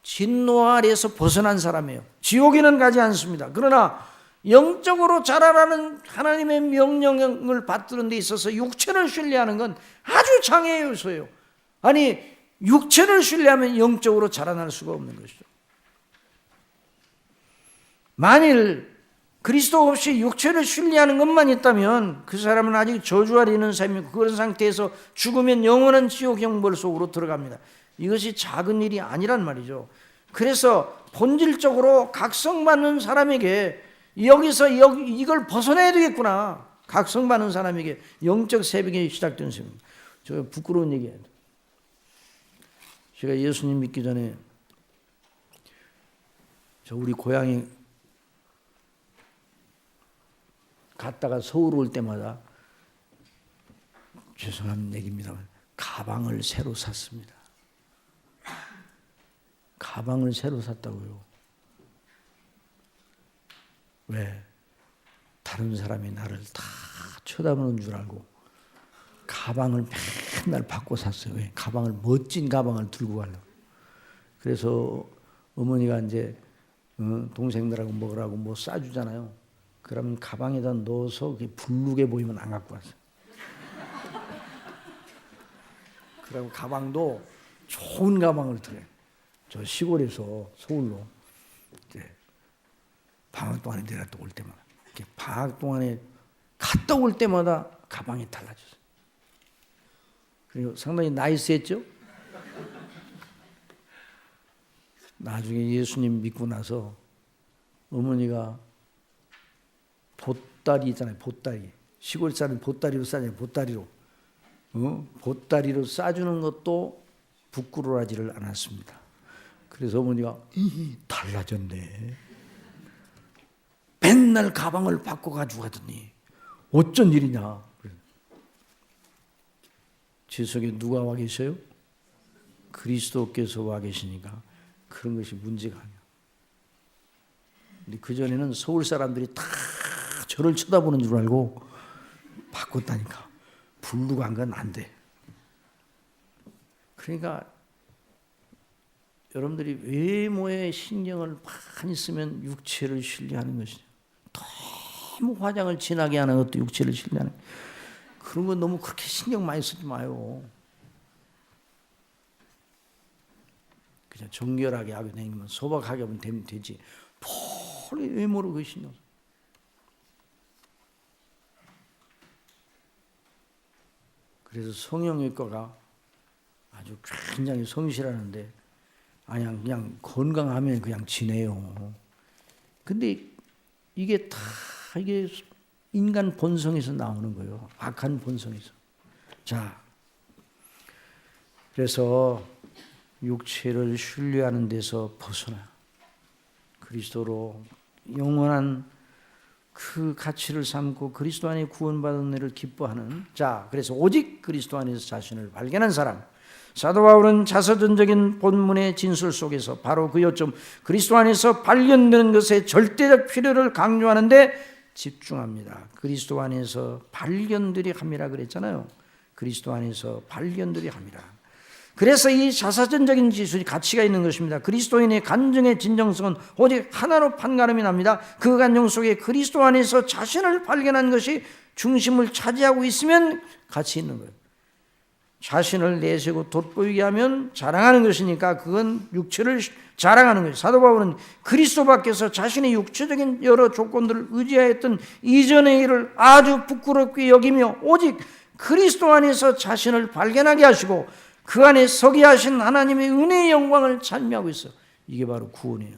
진노 아래에서 벗어난 사람이에요. 지옥에는 가지 않습니다. 그러나 영적으로 자라라는 하나님의 명령을 받드는 데 있어서 육체를 신뢰하는 건 아주 장애의 요소예요. 아니, 육체를 신뢰하면 영적으로 자라날 수가 없는 것이죠. 만일 그리스도 없이 육체를 신뢰하는 것만 있다면 그 사람은 아직 저주 아래 있는 삶이고 그런 상태에서 죽으면 영원한 지옥 형벌 속으로 들어갑니다. 이것이 작은 일이 아니란 말이죠. 그래서 본질적으로 각성받는 사람에게 여기서 이걸 벗어내야 되겠구나. 각성받는 사람에게 영적 새벽이 시작된 셈입니다. 저 부끄러운 얘기예요. 제가 예수님 믿기 전에 저 우리 고향에 갔다가 서울 올 때마다 죄송한 얘기입니다만 가방을 새로 샀습니다. 가방을 새로 샀다고요. 왜? 다른 사람이 나를 다 쳐다보는 줄 알고 가방을 맨날 바꿔 샀어요. 왜? 가방을 멋진 가방을 들고 가려고. 그래서 어머니가 이제 동생들하고 먹으라고 뭐 싸주잖아요. 그러면 가방에다 넣어서 불룩해 보이면 안 갖고 왔어요. 그리고 가방도 좋은 가방을 들어요. 저 시골에서 서울로 이제 방학 동안에 내려갔다 올 때마다 이렇게 방학 동안에 갔다 올 때마다 가방이 달라졌어요. 그리고 상당히 나이스했죠. 나중에 예수님 믿고 나서 어머니가 보따리 있잖아요. 보따리. 시골 사람 보따리로 싸잖아요. 보따리로. 보따리로 싸주는 것도 부끄러워하지를 않았습니다. 그래서 어머니가 달라졌네. 맨날 가방을 바꿔 가지고 가더니 어쩐 일이냐. 제 속에 누가 와 계셔요? 그리스도께서 와 계시니까 그런 것이 문제가 아니야. 근데 그전에는 서울 사람들이 다 저를 쳐다보는 줄 알고 바꿨다니까. 불룩한 건 안 돼. 그러니까 여러분들이 외모에 신경을 많이 쓰면 육체를 신뢰하는 것이죠. 너무 화장을 진하게 하는 것도 육체를 신뢰하는 거예요. 그런 건 너무 그렇게 신경 많이 쓰지 마요. 그냥 정결하게 하게 되면 소박하게 하면 되지. 폴리 외모로 그 신경 써. 그래서 성형외과가 아주 굉장히 성실하는데 그냥 건강하면 그냥 지내요. 근데 이게 다 이게 인간 본성에서 나오는 거예요. 악한 본성에서. 자, 그래서 육체를 신뢰하는 데서 벗어나 그리스도로 영원한 그 가치를 삼고 그리스도 안에 구원받은 일을 기뻐하는 자, 그래서 오직 그리스도 안에서 자신을 발견한 사람. 사도 바울은 자서전적인 본문의 진술 속에서 바로 그 요점 그리스도 안에서 발견되는 것의 절대적 필요를 강조하는데 집중합니다. 그리스도 안에서 발견들이 함이라 그랬잖아요. 그리스도 안에서 발견들이 함이라. 그래서 이 자서전적인 지술이 가치가 있는 것입니다. 그리스도인의 간증의 진정성은 오직 하나로 판가름이 납니다. 그 간증 속에 그리스도 안에서 자신을 발견한 것이 중심을 차지하고 있으면 가치 있는 거예요. 자신을 내세우고 돋보이게 하면 자랑하는 것이니까 그건 육체를 자랑하는 거예요. 사도 바울은 그리스도 밖에서 자신의 육체적인 여러 조건들을 의지하였던 이전의 일을 아주 부끄럽게 여기며 오직 그리스도 안에서 자신을 발견하게 하시고 그 안에 서게 하신 하나님의 은혜의 영광을 찬미하고 있어. 이게 바로 구원이에요.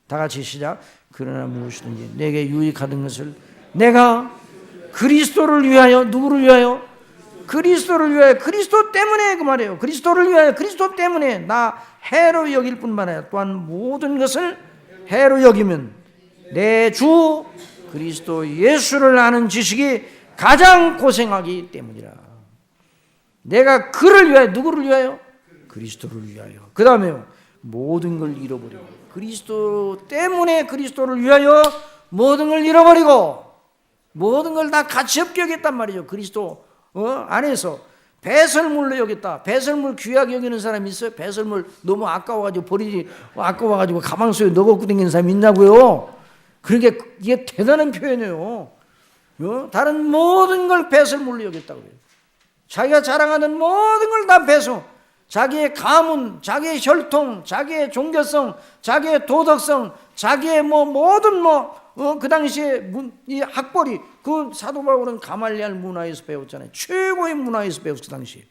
다 같이 시작. 그러나 무엇이든지 내게 유익하던 것을 내가 그리스도를 위하여 누구를 위하여? 그리스도를 위하여 그리스도 때문에 그 말이에요. 그리스도를 위하여 그리스도 때문에 나 해로 여길 뿐만 아니라 또한 모든 것을 해로 여기면 내 주 그리스도 예수를 아는 지식이 가장 고생하기 때문이라. 내가 그를 위하여 누구를 위하여? 그리스도를 위하여. 그 다음에요. 모든 걸 잃어버리고 그리스도 때문에 그리스도를 위하여 모든 걸 잃어버리고 모든 걸 다 가치없게 여겼단 말이죠. 그리스도 안에서 배설물로 여겼다. 배설물 귀하게 여기는 사람이 있어요? 배설물 너무 아까워가지고 버리지 아까워가지고 가방 속에 넣어갖고 다니는 사람이 있냐고요. 그러니까 이게 대단한 표현이에요. 다른 모든 걸 배설물로 여겼다고 해요. 자기가 자랑하는 모든 걸 다 배서 자기의 가문, 자기의 혈통, 자기의 종교성, 자기의 도덕성, 자기의 모든 그 당시에 이 학벌이 그 사도 바울은 가말리알 문화에서 배웠잖아요. 최고의 문화에서 배웠어. 그 당시에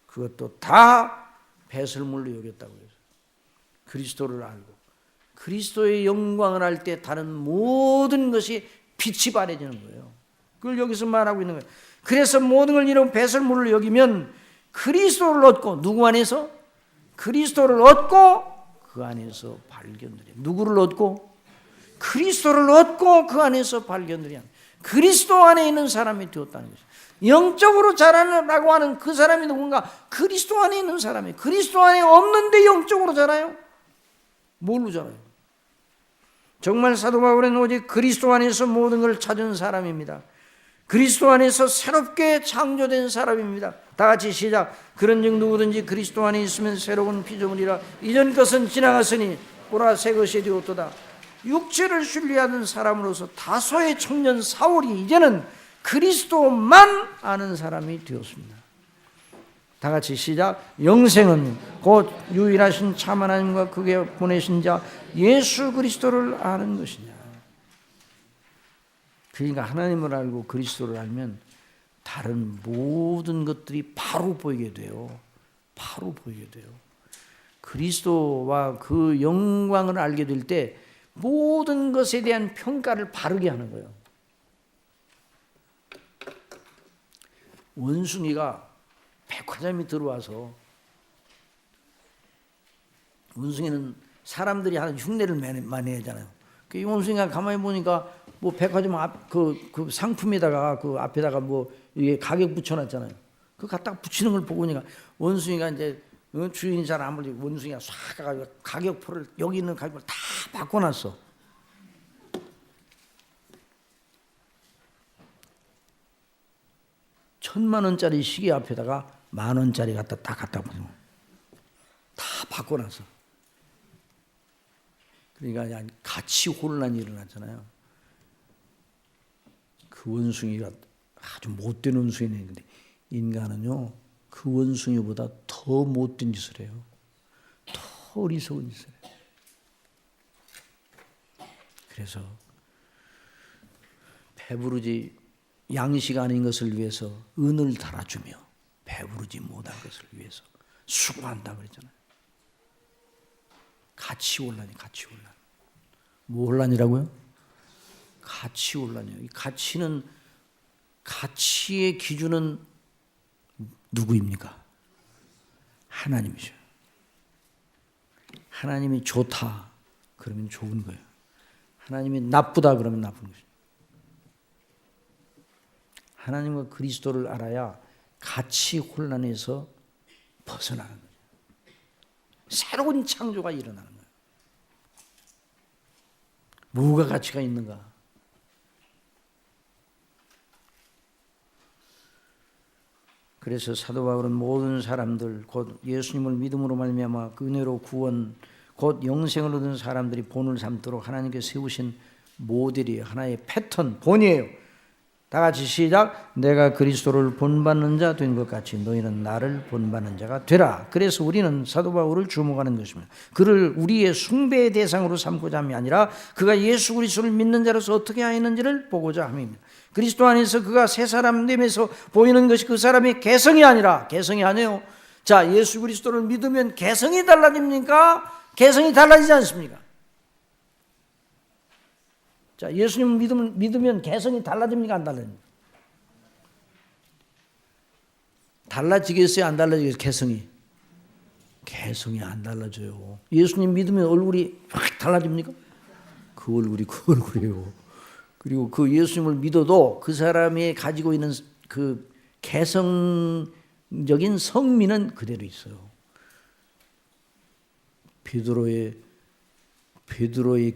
그것도 다 배설물로 여겼다고 해서 그리스도를 알고 그리스도의 영광을 할 때 다른 모든 것이 빛이 발해지는 거예요. 그걸 여기서 말하고 있는 거예요. 그래서 모든 걸 이룬 배설물을 여기면 그리스도를 얻고, 누구 안에서? 그리스도를 얻고 그 안에서 발견들이. 누구를 얻고? 그리스도를 얻고 그 안에서 발견들이. 그리스도 안에 있는 사람이 되었다는 것이죠. 영적으로 자라라고 하는 그 사람이 누군가? 그리스도 안에 있는 사람이에요. 그리스도 안에 없는데 영적으로 자라요? 뭘로 자라요? 정말 사도 바울은 오직 그리스도 안에서 모든 걸 찾은 사람입니다. 그리스도 안에서 새롭게 창조된 사람입니다. 다 같이 시작. 그런즉 누구든지 그리스도 안에 있으면 새로운 피조물이라. 이전 것은 지나갔으니 보라 새 것이 되었도다. 육체를 신뢰하던 사람으로서 다소의 청년 사울이 이제는 그리스도만 아는 사람이 되었습니다. 다 같이 시작. 영생은 곧 유일하신 참 하나님과 그게 보내신 자 예수 그리스도를 아는 것이냐. 그러니까 하나님을 알고 그리스도를 알면 다른 모든 것들이 바로 보이게 돼요. 바로 보이게 돼요. 그리스도와 그 영광을 알게 될 때 모든 것에 대한 평가를 바르게 하는 거예요. 원숭이가 백화점에 들어와서, 원숭이는 사람들이 하는 흉내를 많이 하잖아요. 이 원숭이가 가만히 보니까 뭐 백화점 앞 그 상품에다가 그 앞에다가 뭐 이게 가격 붙여놨잖아요. 그 갖다가 붙이는 걸 보고 보니까 원숭이가 이제 주인이 잘 안 물리고 원숭이가 싹 가가지고 가격표를 여기 있는 가격을 다 바꿔놨어. $10,000,000짜리 시계 앞에다가 $10,000,000짜리 갖다 붙여. 다 바꿔놨어. 그러니까 가치 혼란이 일어났잖아요. 그 원숭이가 아주 못된 원숭이인데 인간은요 그 원숭이보다 더 못된 짓을 해요. 더 어리석은 짓을 해요. 그래서 배부르지 양식 아닌 것을 위해서 은을 달아주며 배부르지 못한 것을 위해서 수고한다 그랬잖아요. 가치 혼란이 가치 혼란. 뭐 혼란이라고요? 가치 혼란이에요. 이 가치는, 가치의 기준은 누구입니까? 하나님이죠. 하나님이 좋다 그러면 좋은 거예요. 하나님이 나쁘다 그러면 나쁜 거죠. 하나님과 그리스도를 알아야 가치 혼란에서 벗어나는 거예요. 새로운 창조가 일어나는 거예요. 뭐가 가치가 있는가? 그래서 사도 바울은 모든 사람들 곧 예수님을 믿음으로 말미암아 그 은혜로 구원 곧 영생을 얻은 사람들이 본을 삼도록 하나님께 세우신 모델이에요. 하나의 패턴, 본이에요. 다 같이 시작. 내가 그리스도를 본받는 자 된 것 같이 너희는 나를 본받는 자가 되라. 그래서 우리는 사도 바울을 주목하는 것입니다. 그를 우리의 숭배의 대상으로 삼고자 함이 아니라 그가 예수 그리스도를 믿는 자로서 어떻게 하였는지를 보고자 함입니다. 그리스도 안에서 그가 새 사람 되면서 보이는 것이 그 사람의 개성이 아니라, 개성이 아니에요. 자, 예수 그리스도를 믿으면 개성이 달라집니까? 개성이 달라지지 않습니까? 자, 예수님 믿으면 개성이 달라집니까? 안 달라집니까? 달라지겠어요? 안 달라지겠어요? 개성이? 개성이 안 달라져요. 예수님 믿으면 얼굴이 확 달라집니까? 그 얼굴이 그 얼굴이에요. 그리고 그 예수님을 믿어도 그 사람이 가지고 있는 그 개성적인 성미는 그대로 있어요. 베드로의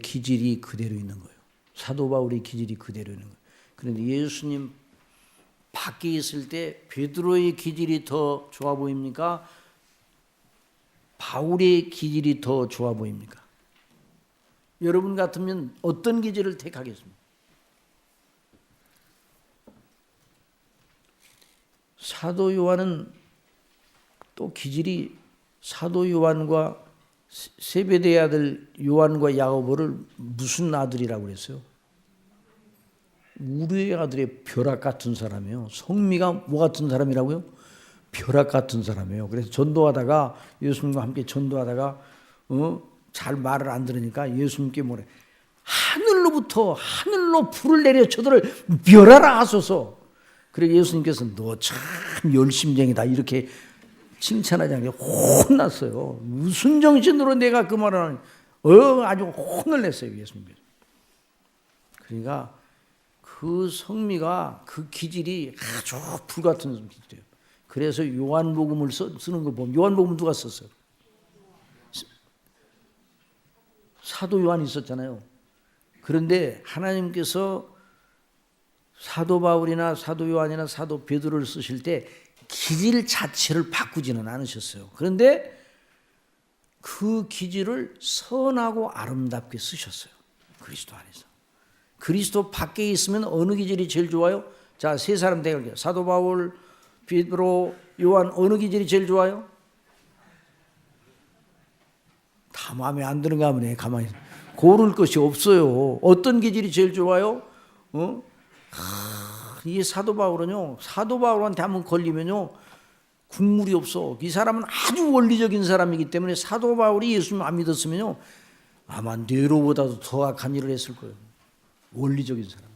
기질이 그대로 있는 거예요. 사도 바울의 기질이 그대로 있는 거예요. 그런데 예수님 밖에 있을 때 베드로의 기질이 더 좋아 보입니까? 바울의 기질이 더 좋아 보입니까? 여러분 같으면 어떤 기질을 택하겠습니까? 사도 요한은 또 기질이 사도 요한과 세베대의 아들 요한과 야고보를 무슨 아들이라고 그랬어요? 우리의 아들의 벼락 같은 사람이에요. 성미가 뭐 같은 사람이라고요? 벼락 같은 사람이에요. 그래서 전도하다가 예수님과 함께 전도하다가 잘 말을 안 들으니까 예수님께 뭐래? 하늘로 불을 내려 저들을 멸하라 하소서. 그래 예수님께서 너 참 열심쟁이다 이렇게 칭찬하지 않게 혼났어요. 무슨 정신으로 내가 그 말을 하는? 아주 혼을 냈어요 예수님께서. 그러니까 그 성미가 그 기질이 아주 불같은 기질이에요. 그래서 요한복음을 쓰는 거 보면 요한복음 누가 썼어요? 사도 요한이 있었잖아요. 그런데 하나님께서 사도 바울이나 사도 요한이나 사도 베드로를 쓰실 때 기질 자체를 바꾸지는 않으셨어요. 그런데 그 기질을 선하고 아름답게 쓰셨어요. 그리스도 안에서. 그리스도 밖에 있으면 어느 기질이 제일 좋아요? 자, 세 사람 대결해요. 사도 바울, 베드로, 요한 어느 기질이 제일 좋아요? 다 마음에 안 드는가 보네. 가만히 고를 것이 없어요. 어떤 기질이 제일 좋아요? 이 사도 바울은요. 사도 바울한테 한번 걸리면요. 국물이 없어. 이 사람은 아주 원리적인 사람이기 때문에 사도 바울이 예수님 안 믿었으면요. 아마 네로보다도 더 악한 일을 했을 거예요. 원리적인 사람.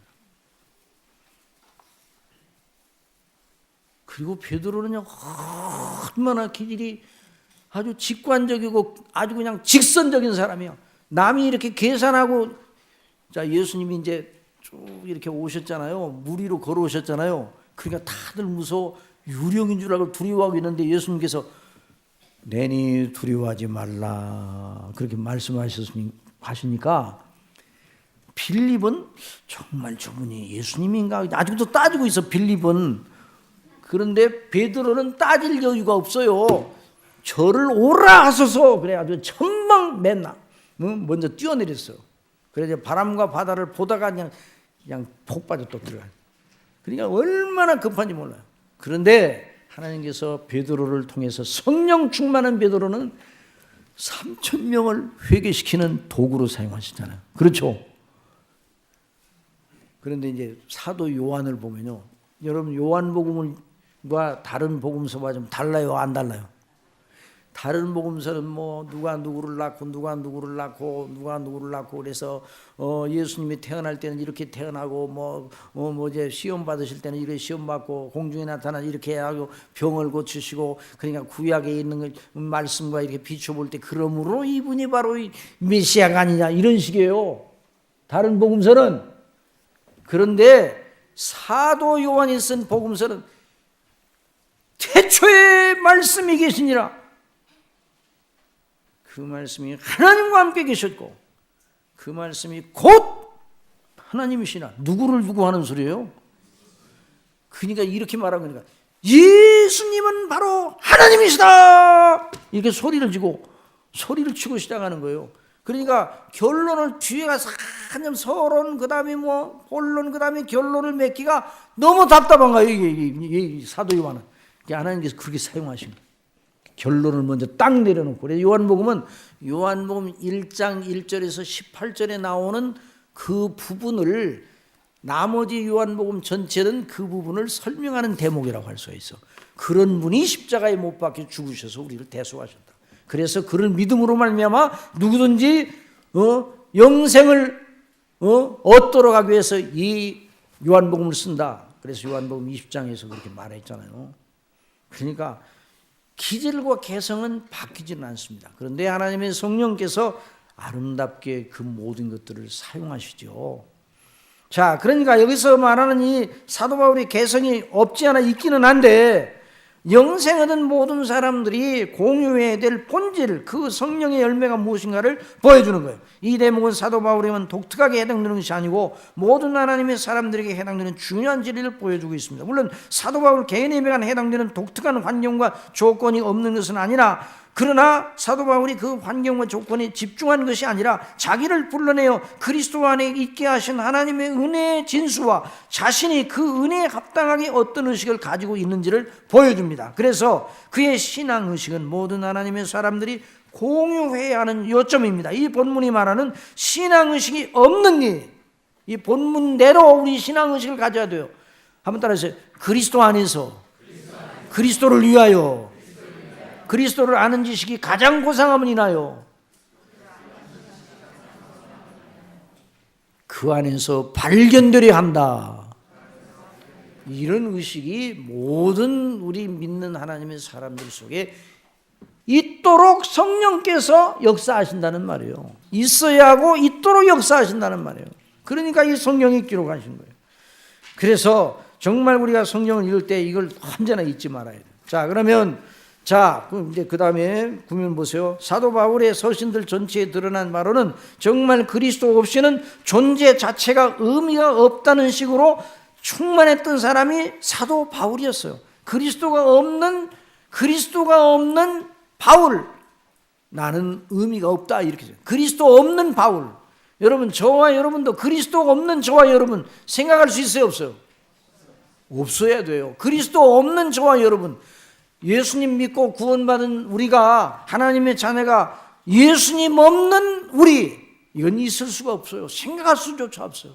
그리고 베드로는요. 얼마나 기질이 아주 직관적이고 아주 그냥 직선적인 사람이에요. 남이 이렇게 계산하고 자 예수님이 이제 쭉 이렇게 오셨잖아요. 물 위로 걸어오셨잖아요. 그러니까 다들 무서워 유령인 줄 알고 두려워하고 있는데 예수님께서 내니 두려워하지 말라 그렇게 말씀하시니까 빌립은 정말 저분이 예수님인가 아직도 따지고 있어. 빌립은. 그런데 베드로는 따질 여유가 없어요. 저를 오라 하소서 그래 아주 천막 맨나 먼저 뛰어내렸어요. 그래서 바람과 바다를 보다가 그냥 폭 빠져 또 들어가요. 그러니까 얼마나 급한지 몰라요. 그런데 하나님께서 베드로를 통해서 성령 충만한 베드로는 3,000명을 회개시키는 도구로 사용하시잖아요. 그렇죠? 그런데 이제 사도 요한을 보면요. 여러분 요한복음과 다른 복음서와 좀 달라요? 안 달라요? 다른 복음서는 뭐 누가 누구를 낳고 누가 누구를 낳고 누가 누구를 낳고 그래서 예수님이 태어날 때는 이렇게 태어나고 뭐 이제 시험 받으실 때는 이렇게 시험 받고 공중에 나타나 이렇게 하고 병을 고치시고 그러니까 구약에 있는 말씀과 이렇게 비춰볼 때 그러므로 이분이 바로 이 메시아가 아니냐 이런 식이에요. 다른 복음서는. 그런데 사도 요한이 쓴 복음서는 태초에 말씀이 계시니라. 그 말씀이 하나님과 함께 계셨고 그 말씀이 곧 하나님이시나. 누구를 두고 하는 소리예요? 그러니까 이렇게 말하는 거니까 예수님은 바로 하나님이시다 이렇게 소리를 치고 시작하는 거예요. 그러니까 결론을 뒤에 가서 한참 서론 그다음에 뭐 본론 그다음에 결론을 맺기가 너무 답답한 거예요. 이게 사도 요한은 하나님께서 그렇게 사용하신 거예요. 결론을 먼저 딱 내려놓고. 그래서 요한복음 1장 1절에서 18절에 나오는 그 부분을 나머지 요한복음 전체는 그 부분을 설명하는 대목이라고 할 수가 있어. 그런 분이 십자가에 못 박혀 죽으셔서 우리를 대속하셨다. 그래서 그를 믿음으로 말미암아 누구든지 영생을 얻도록 하기 위해서 이 요한복음을 쓴다. 그래서 요한복음 20장에서 그렇게 말했잖아요. 그러니까 기질과 개성은 바뀌지는 않습니다. 그런데 하나님의 성령께서 아름답게 그 모든 것들을 사용하시죠. 자, 그러니까 여기서 말하는 이 사도 바울의 개성이 없지 않아 있기는 한데 영생 얻은 모든 사람들이 공유해야 될 본질, 그 성령의 열매가 무엇인가를 보여주는 거예요. 이 대목은 사도 바울에만 독특하게 해당되는 것이 아니고 모든 하나님의 사람들에게 해당되는 중요한 진리를 보여주고 있습니다. 물론 사도 바울 개인에게만 해당되는 독특한 환경과 조건이 없는 것은 아니라 그러나 사도 바울이 그 환경과 조건에 집중한 것이 아니라 자기를 불러내어 그리스도 안에 있게 하신 하나님의 은혜의 진수와 자신이 그 은혜에 합당하게 어떤 의식을 가지고 있는지를 보여줍니다. 그래서 그의 신앙 의식은 모든 하나님의 사람들이 공유해야 하는 요점입니다. 이 본문이 말하는 신앙 의식이 없는 일, 이 본문대로 우리 신앙 의식을 가져야 돼요. 한번 따라하세요. 그리스도 안에서 그리스도를 위하여 그리스도를 아는 지식이 가장 고상함은 이나요. 그 안에서 발견되려 한다. 이런 의식이 모든 우리 믿는 하나님의 사람들 속에 있도록 성령께서 역사하신다는 말이에요. 있어야 하고 있도록 역사하신다는 말이에요. 그러니까 이 성령이 기록하신 거예요. 그래서 정말 우리가 성령을 읽을 때 이걸 언제나 잊지 말아야 돼요. 자, 그러면 이제 그 다음에 구면 보세요. 사도 바울의 서신들 전체에 드러난 바로는 정말 그리스도 없이는 존재 자체가 의미가 없다는 식으로 충만했던 사람이 사도 바울이었어요. 그리스도가 없는 바울, 나는 의미가 없다 이렇게. 그리스도 없는 바울. 여러분, 저와 여러분도 그리스도 없는 저와 여러분 생각할 수 있어요, 없어요? 없어야 돼요. 그리스도 없는 저와 여러분, 예수님 믿고 구원받은 우리가, 하나님의 자녀가 예수님 없는 우리, 이건 있을 수가 없어요. 생각할 수조차 없어요.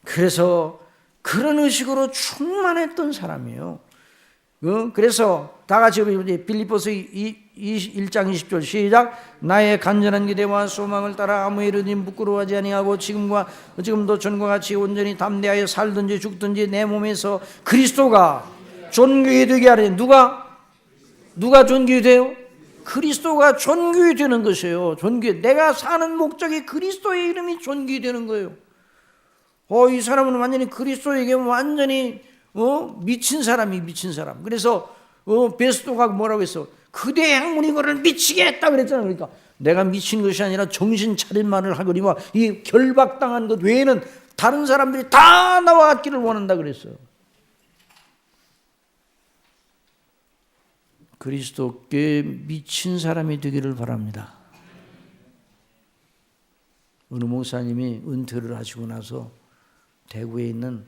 그래서 그런 의식으로 충만했던 사람이에요. 그래서 다 같이 빌립보서 1장 20절 시작. 나의 간절한 기대와 소망을 따라 아무 일이든지 부끄러워하지 아니하고 지금도 전과 같이 온전히 담대하여 살든지 죽든지 내 몸에서 그리스도가 존귀히 되게 하려. 누가 존귀히 돼요? 그리스도가 존귀히 되는 것이에요. 내가 사는 목적이 그리스도의 이름이 존귀히 되는 거예요. 이 사람은 완전히 그리스도에게 완전히 미친 사람이 미친 사람. 그래서 베스도가 뭐라고 했어? 그대의 학문이 그를 미치게 했다 그랬잖아요. 그러니까 내가 미친 것이 아니라 정신 차릴 말을 하거니와 이 결박당한 것 외에는 다른 사람들이 다 나와 같기를 원한다 그랬어요. 그리스도께 미친 사람이 되기를 바랍니다. 어느 목사님이 은퇴를 하시고 나서 대구에 있는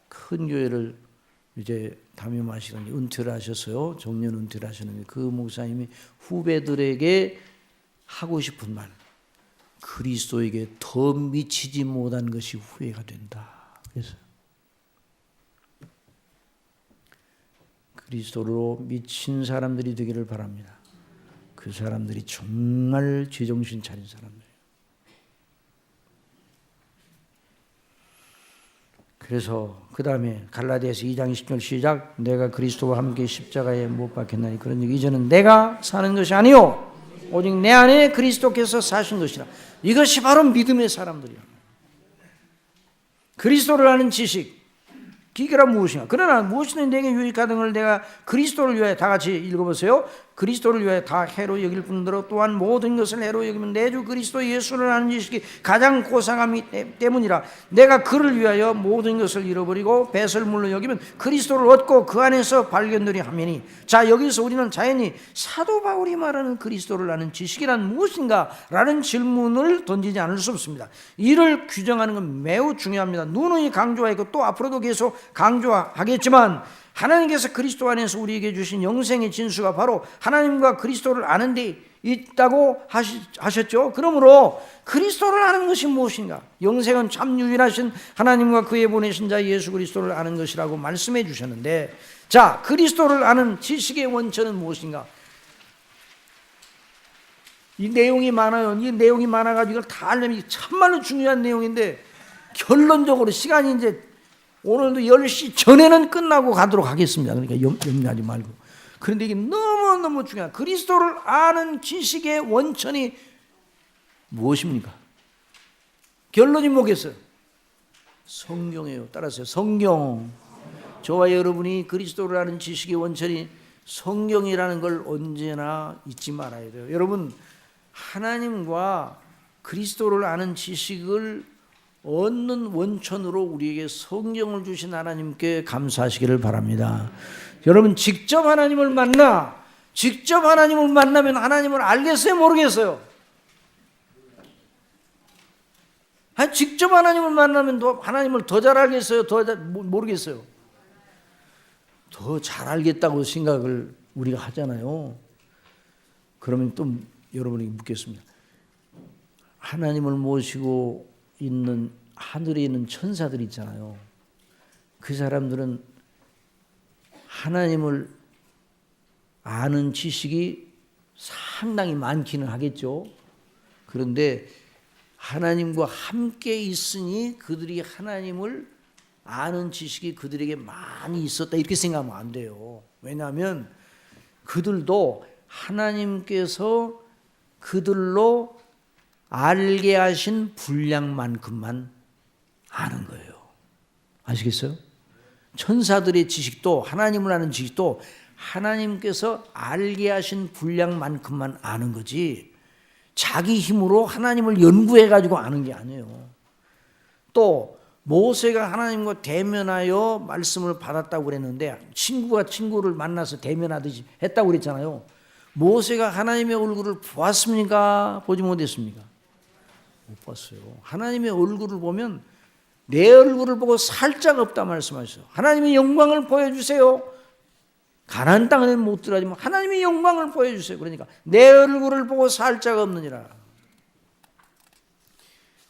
큰 교회를 이제 담임하시더니 은퇴를 하셨어요. 정년 은퇴를 하셨는데 그 목사님이 후배들에게 하고 싶은 말, 그리스도에게 더 미치지 못한 것이 후회가 된다. 그래서 그리스도로 미친 사람들이 되기를 바랍니다. 그 사람들이 정말 제정신 차린 사람들이에요. 그래서 그 다음에 갈라디아서 2장 20절 시작. 내가 그리스도와 함께 십자가에 못 박혔나니 그런 얘기. 이제는 내가 사는 것이 아니요 오직 내 안에 그리스도께서 사신 것이라. 이것이 바로 믿음의 사람들이야. 그리스도를 아는 지식, 기계란 무엇인가? 그러나 무엇이든 내게 유익하던 걸 내가 그리스도를 위하여, 다 같이 읽어보세요. 그리스도를 위하여 다 해로 여길 뿐더러 또한 모든 것을 해로 여기면 내 주 그리스도 예수를 아는 지식이 가장 고상함이 때문이라. 내가 그를 위하여 모든 것을 잃어버리고 배설물로 여기면 그리스도를 얻고 그 안에서 발견되려 하매니. 자, 여기서 우리는 자연히 사도 바울이 말하는 그리스도를 아는 지식이란 무엇인가? 라는 질문을 던지지 않을 수 없습니다. 이를 규정하는 건 매우 중요합니다. 누누이 강조하고 또 앞으로도 계속 강조하겠지만, 하나님께서 그리스도 안에서 우리에게 주신 영생의 진수가 바로 하나님과 그리스도를 아는 데 있다고 하셨죠. 그러므로 그리스도를 아는 것이 무엇인가? 영생은 참 유일하신 하나님과 그의 보내신 자 예수 그리스도를 아는 것이라고 말씀해 주셨는데, 자, 그리스도를 아는 지식의 원천은 무엇인가? 이 내용이 많아요. 이 내용이 많아가지고 이걸 다 알려면 참말로 중요한 내용인데, 결론적으로 시간이 이제 오늘도 10시 전에는 끝나고 가도록 하겠습니다. 그러니까 염려하지 말고. 그런데 이게 너무너무 중요한, 그리스도를 아는 지식의 원천이 무엇입니까? 결론이 뭐겠어요? 성경이에요. 따라서요. 성경. 저와 여러분이 그리스도를 아는 지식의 원천이 성경이라는 걸 언제나 잊지 말아야 돼요. 여러분, 하나님과 그리스도를 아는 지식을 얻는 원천으로 우리에게 성경을 주신 하나님께 감사하시기를 바랍니다. 여러분, 직접 하나님을 만나면 하나님을 알겠어요? 모르겠어요? 직접 하나님을 만나면 하나님을 더 잘 알겠어요? 모르겠어요? 더 잘 알겠다고 생각을 우리가 하잖아요. 그러면 또 여러분에게 묻겠습니다. 하나님을 모시고 있는 하늘에 있는 천사들 있잖아요. 그 사람들은 하나님을 아는 지식이 상당히 많기는 하겠죠. 그런데 하나님과 함께 있으니 그들이 하나님을 아는 지식이 그들에게 많이 있었다 이렇게 생각하면 안 돼요. 왜냐하면 그들도 하나님께서 그들로 알게 하신 분량만큼만 아는 거예요. 아시겠어요? 천사들의 지식도 하나님을 아는 지식도 하나님께서 알게 하신 분량만큼만 아는 거지 자기 힘으로 하나님을 연구해가지고 아는 게 아니에요. 또 모세가 하나님과 대면하여 말씀을 받았다고 그랬는데 친구가 친구를 만나서 대면하듯이 했다고 그랬잖아요. 모세가 하나님의 얼굴을 보았습니까? 보지 못했습니까? 못 봤어요. 하나님의 얼굴을 보면 내 얼굴을 보고 살짝 없다 말씀하셨어요. 하나님의 영광을 보여주세요. 가나안 땅에는 못 들어가지만 하나님의 영광을 보여주세요. 그러니까 내 얼굴을 보고 살짝 없느니라.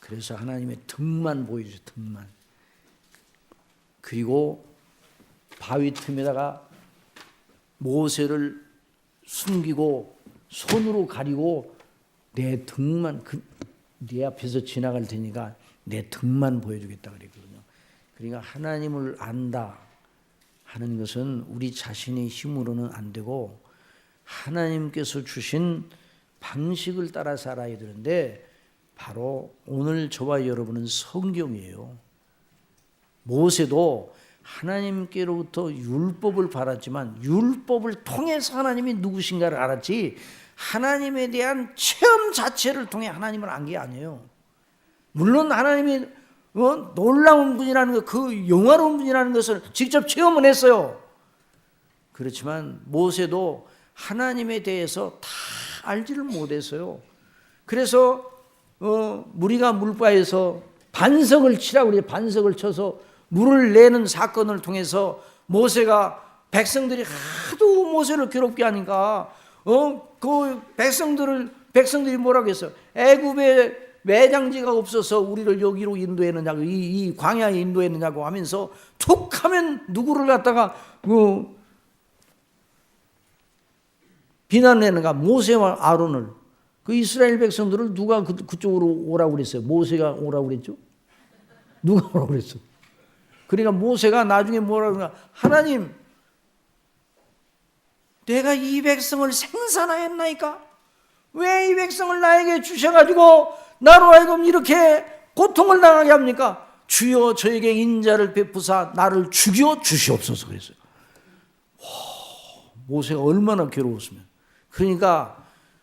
그래서 하나님의 등만 보여주세요. 등만. 그리고 바위 틈에다가 모세를 숨기고 손으로 가리고 내 등만 네 앞에서 지나갈 테니까 내 등만 보여주겠다 그랬거든요. 그러니까 하나님을 안다 하는 것은 우리 자신의 힘으로는 안 되고 하나님께서 주신 방식을 따라 살아야 되는데 바로 오늘 저와 여러분은 성경이에요. 모세도 하나님께로부터 율법을 받았지만 율법을 통해서 하나님이 누구신가를 알았지 하나님에 대한 체험 자체를 통해 하나님을 안 게 아니에요. 물론 하나님이 놀라운 분이라는 것, 그 영화로운 분이라는 것을 직접 체험을 했어요. 그렇지만 모세도 하나님에 대해서 다 알지를 못했어요. 그래서 무리가 물바에서 반석을 치라고 그래요. 반석을 쳐서 물을 내는 사건을 통해서 모세가 백성들이 하도 모세를 괴롭게 하니까 그 백성들이 뭐라고 했어요? 애굽에 매장지가 없어서 우리를 여기로 인도했느냐고 이 광야에 인도했느냐고 하면서 툭 하면 누구를 갖다가 비난했는가? 모세와 아론을. 그 이스라엘 백성들을 누가 그쪽으로 오라고 그랬어요? 모세가 오라고 그랬죠? 누가 오라고 그랬어? 그러니까 모세가 나중에 뭐라고 그러냐? 하나님, 내가 이 백성을 생산하였나이까? 왜 이 백성을 나에게 주셔가지고 나로 하여금 이렇게 고통을 당하게 합니까? 주여 저에게 인자를 베푸사 나를 죽여 주시옵소서 그랬어요. 모세가 얼마나 괴로웠으면. 그러니까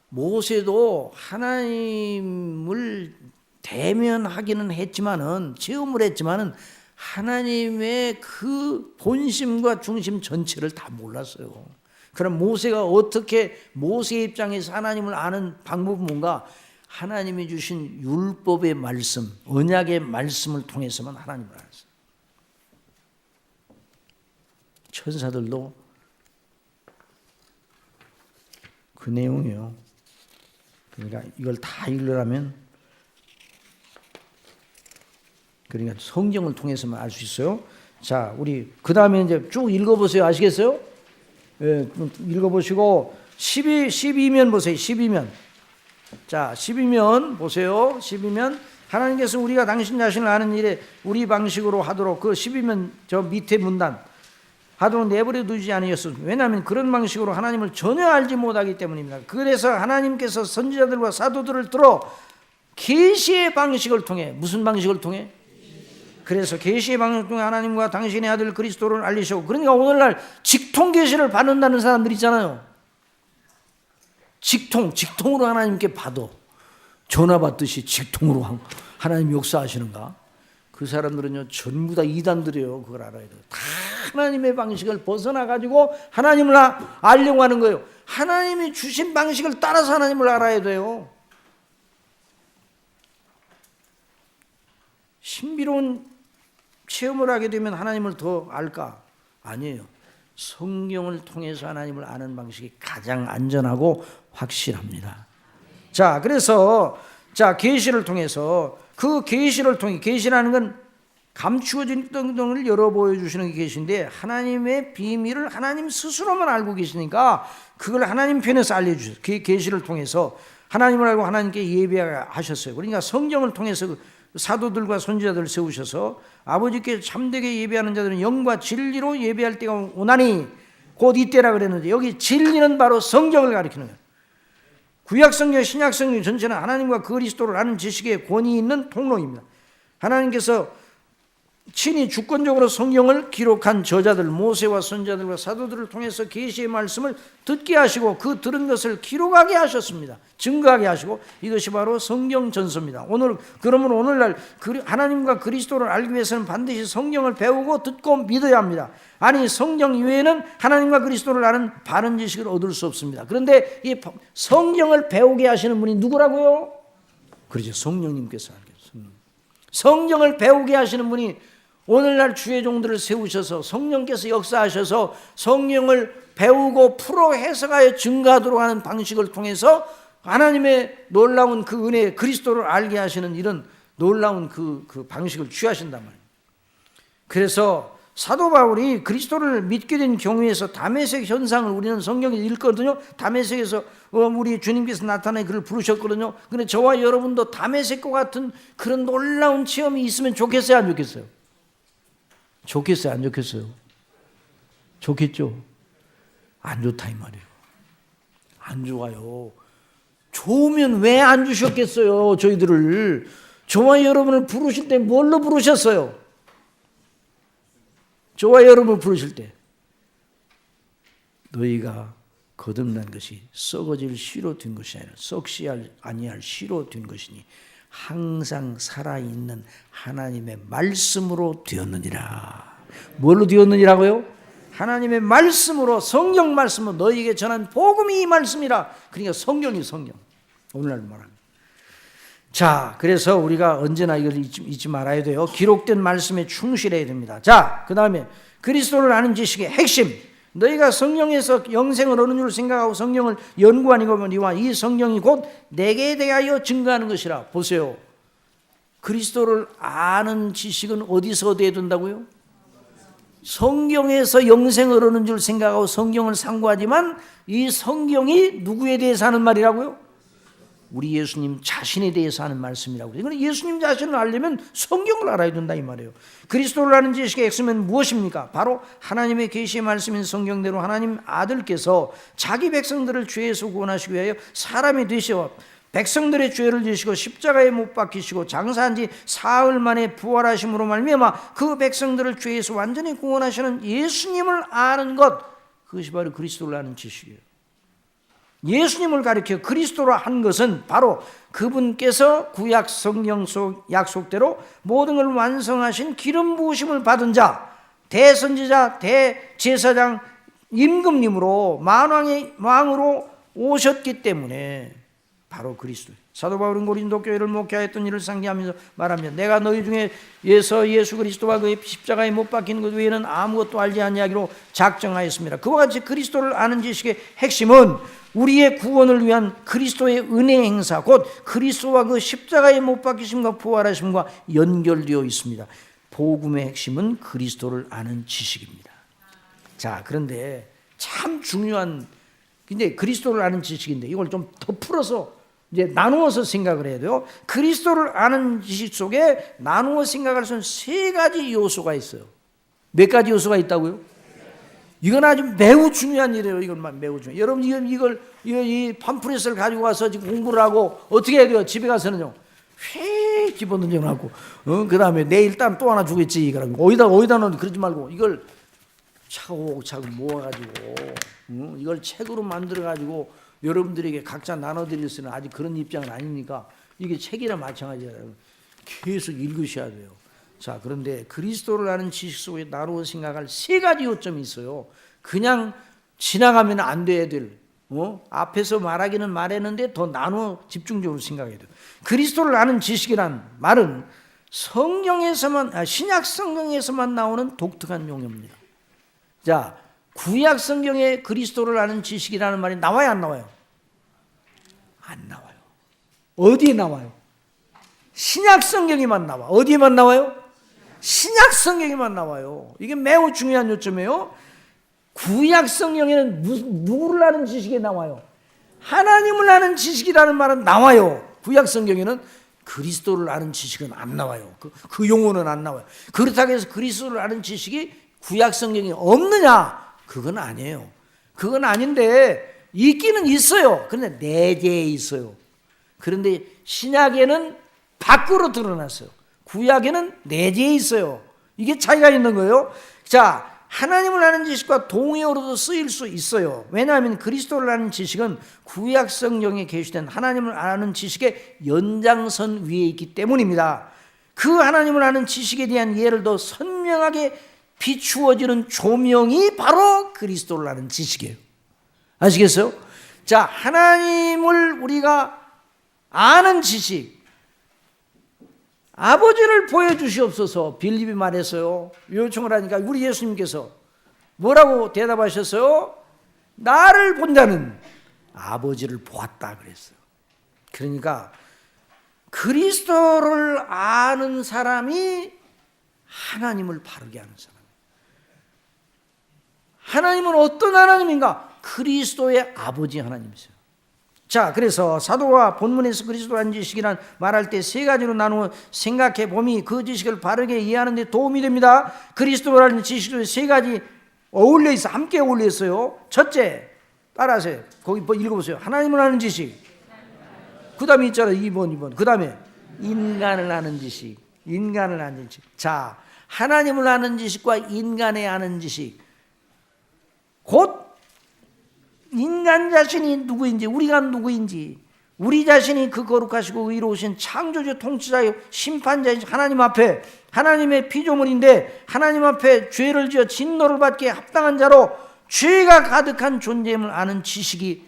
모세도 하나님을 대면하기는 했지만은 체험을 했지만은 하나님의 그 본심과 중심 전체를 다 몰랐어요. 그럼 모세가 어떻게 모세 입장에서 하나님을 아는 방법은 뭔가? 하나님이 주신 율법의 말씀, 언약의 말씀을 통해서만 하나님을 알았어요. 천사들도 그 내용이에요. 그러니까 이걸 다 읽으려면 그러니까 성경을 통해서만 알 수 있어요. 자, 우리 그 다음에 이제 쭉 읽어보세요. 아시겠어요? 예, 읽어보시고 12면 보세요. 12면. 자, 12면 보세요. 12면 하나님께서 우리가 당신 자신을 아는 일에 우리 방식으로 하도록 그 12면 저 밑에 문단 하도록 내버려 두지 아니었습니다. 왜냐하면 그런 방식으로 하나님을 전혀 알지 못하기 때문입니다. 그래서 하나님께서 선지자들과 사도들을 들어 계시의 방식을 통해 무슨 방식을 통해? 그래서 계시의 방식을 통해 하나님과 당신의 아들 그리스도를 알리시고 그러니까 오늘날 직통 계시를 받는다는 사람들 있잖아요. 직통으로 하나님께 받아. 전화 받듯이 직통으로 하나님 역사하시는가? 그 사람들은요 전부 다 이단들이에요. 그걸 알아야 돼요. 다 하나님의 방식을 벗어나가지고 하나님을 알려고 하는 거예요. 하나님이 주신 방식을 따라서 하나님을 알아야 돼요. 신비로운 체험을 하게 되면 하나님을 더 알까? 아니에요. 성경을 통해서 하나님을 아는 방식이 가장 안전하고 확실합니다. 자, 그래서 계시를 통해서 그 계시를 통해 계시라는 건 감추어진 등등을 열어 보여주시는 게 계신데 하나님의 비밀을 하나님 스스로만 알고 계시니까 그걸 하나님 편에서 알려주세요. 그 계시를 통해서 하나님을 알고 하나님께 예배하셨어요. 그러니까 성경을 통해서 사도들과 선지자들을 세우셔서 아버지께 참되게 예배하는 자들은 영과 진리로 예배할 때가 오나니 곧 이때라 그랬는데, 여기 진리는 바로 성경을 가리키는 거예요. 구약성경, 신약성경 전체는 하나님과 그리스도를 아는 지식에 권위 있는 통로입니다. 하나님께서 친히 주권적으로 성경을 기록한 저자들, 모세와 선지자들과 사도들을 통해서 계시의 말씀을 듣게 하시고 그 들은 것을 기록하게 하셨습니다. 증거하게 하시고, 이것이 바로 성경 전서입니다. 그러면 오늘날 하나님과 그리스도를 알기 위해서는 반드시 성경을 배우고 듣고 믿어야 합니다. 아니, 성경 이외에는 하나님과 그리스도를 아는 바른 지식을 얻을 수 없습니다. 그런데 이 성경을 배우게 하시는 분이 누구라고요? 그렇죠, 성령님께서 알겠습니다. 성경을 배우게 하시는 분이 오늘날 주의 종들을 세우셔서 성령께서 역사하셔서 성령을 배우고 풀어 해석하여 증거하도록 하는 방식을 통해서 하나님의 놀라운 그 은혜, 그리스도를 알게 하시는 이런 놀라운 그 방식을 취하신단 말이에요. 그래서 사도 바울이 그리스도를 믿게 된 경우에서 다메섹 현상을 우리는 성경에 읽거든요. 다메섹에서 우리 주님께서 나타내 그를 부르셨거든요. 그런데 저와 여러분도 다메섹과 같은 그런 놀라운 체험이 있으면 좋겠어요, 안 좋겠어요? 좋겠어요, 안 좋겠어요? 좋겠죠? 안 좋다 이 말이에요. 안 좋아요. 좋으면 왜 안 주셨겠어요? 저희들을, 저와 여러분을 부르실 때 뭘로 부르셨어요? 저와 여러분을 부르실 때 너희가 거듭난 것이 썩어질 씨로 된 것이 아니라 썩지 아니할 씨로 된 것이니 항상 살아있는 하나님의 말씀으로 되었느니라. 뭘로 되었느니라고요? 하나님의 말씀으로, 성경 말씀으로 너희에게 전한 복음이 이 말씀이라. 그러니까 성경이 성경. 오늘날 말합니다. 자, 그래서 우리가 언제나 이걸 잊지 말아야 돼요. 기록된 말씀에 충실해야 됩니다. 자, 그 다음에 그리스도를 아는 지식의 핵심. 너희가 성령에서 영생을 얻는 줄 생각하고 성경을 연구하니거니와 이 성경이 곧 내게 대하여 증거하는 것이라. 보세요. 그리스도를 아는 지식은 어디서 얻어야 된다고요? 성경에서 영생을 얻는 줄 생각하고 성경을 상고하지만 이 성경이 누구에 대해서 하는 말이라고요? 우리 예수님 자신에 대해서 하는 말씀이라고. 이건 예수님 자신을 알려면 성경을 알아야 된다 이 말이에요. 그리스도를 아는 지식의 핵심은 무엇입니까? 바로 하나님의 계시의 말씀인 성경대로 하나님 아들께서 자기 백성들을 죄에서 구원하시기 위하여 사람이 되시어 백성들의 죄를 지시고 십자가에 못 박히시고 장사한 지 사흘 만에 부활하심으로 말미암아 그 백성들을 죄에서 완전히 구원하시는 예수님을 아는 것, 그것이 바로 그리스도를 아는 지식이에요. 예수님을 가리켜 그리스도로 한 것은 바로 그분께서 구약 성경 속 약속대로 모든 걸 완성하신 기름 부으심을 받은 자, 대선지자, 대제사장, 임금님으로 만왕의 왕으로 오셨기 때문에 바로 그리스도. 사도 바울은 고린도 교회를 목회하였던 일을 상기하면서 말하며 내가 너희 중에서 예수 그리스도와 그의 십자가에 못 박히는 것 외에는 아무것도 알지 아니하기로 작정하였습니다. 그와 같이 그리스도를 아는 지식의 핵심은 우리의 구원을 위한 그리스도의 은혜 행사, 곧 그리스도와 그 십자가에 못 박히심과 부활하심과 연결되어 있습니다. 복음의 핵심은 그리스도를 아는 지식입니다. 자, 그런데 참 중요한, 근데 그리스도를 아는 지식인데 이걸 좀 더 풀어서 이제 나누어서 생각을 해야 돼요. 그리스도를 아는 지식 속에 나누어 생각할 수 있는 세 가지 요소가 있어요. 몇 가지 요소가 있다고요? 이건 아주 매우 중요한 일이에요. 이건 매우 중요해요. 여러분 이 팜프렛을 가지고 와서 지금 공부를 하고 어떻게 해야 돼요? 집에 가서는요, 휙 집어던져놓고 그 다음에 내일 또 하나 주겠지. 어디다 넣는, 그러지 말고 이걸 차곡차곡 모아가지고 이걸 책으로 만들어가지고 여러분들에게 각자 나눠드릴 수는 아직 그런 입장은 아니니까 이게 책이나 마찬가지예요. 계속 읽으셔야 돼요. 자, 그런데 그리스도를 아는 지식 속에 나누어 생각할 세 가지 요점이 있어요. 그냥 지나가면 안 돼야 될, 앞에서 말하기는 말했는데 더 나누어 집중적으로 생각해야 돼요. 그리스도를 아는 지식이란 말은 신약 성경에서만 나오는 독특한 용어입니다. 자, 구약 성경에 그리스도를 아는 지식이라는 말이 나와요, 안 나와요? 안 나와요. 어디에 나와요? 신약 성경에만 나와. 어디에만 나와요? 신약 성경에만 나와요. 이게 매우 중요한 요점이에요. 구약 성경에는 누구를 아는 지식이 나와요? 하나님을 아는 지식이라는 말은 나와요. 구약 성경에는 그리스도를 아는 지식은 안 나와요. 그 용어는 안 나와요. 그렇다고 해서 그리스도를 아는 지식이 구약 성경에 없느냐? 그건 아니에요. 그건 아닌데 있기는 있어요. 그런데 내재해 있어요. 그런데 신약에는 밖으로 드러났어요. 구약에는 내재해 있어요. 이게 차이가 있는 거예요. 자, 하나님을 아는 지식과 동의어로도 쓰일 수 있어요. 왜냐하면 그리스도를 아는 지식은 구약 성경에 계시된 하나님을 아는 지식의 연장선 위에 있기 때문입니다. 그 하나님을 아는 지식에 대한 예를 더 선명하게 비추어지는 조명이 바로 그리스도를 아는 지식이에요. 아시겠어요? 자, 하나님을 우리가 아는 지식, 아버지를 보여주시옵소서 빌립이 말했어요. 요청을 하니까 우리 예수님께서 뭐라고 대답하셨어요? 나를 본 자는 아버지를 보았다 그랬어요. 그러니까 그리스도를 아는 사람이 하나님을 바르게 아는 사람. 하나님은 어떤 하나님인가? 그리스도의 아버지 하나님이세요. 자, 그래서 사도가 본문에서 그리스도를 아는 지식이란 말할 때 세 가지로 나누어 생각해 보니 그 지식을 바르게 이해하는 데 도움이 됩니다. 그리스도를 아는 지식도 세 가지 어울려 있어, 함께 어울려 있어요. 첫째, 따라하세요. 거기 읽어보세요. 하나님을 아는 지식. 그 다음에 있잖아요. 2번. 그 다음에 인간을 아는 지식. 인간을 아는 지식. 자, 하나님을 아는 지식과 인간의 아는 지식. 곧 인간 자신이 누구인지, 우리가 누구인지, 우리 자신이 그 거룩하시고 의로우신 창조주 통치자요 심판자이신 하나님 앞에, 하나님의 피조물인데 하나님 앞에 죄를 지어 진노를 받기에 합당한 자로 죄가 가득한 존재임을 아는 지식이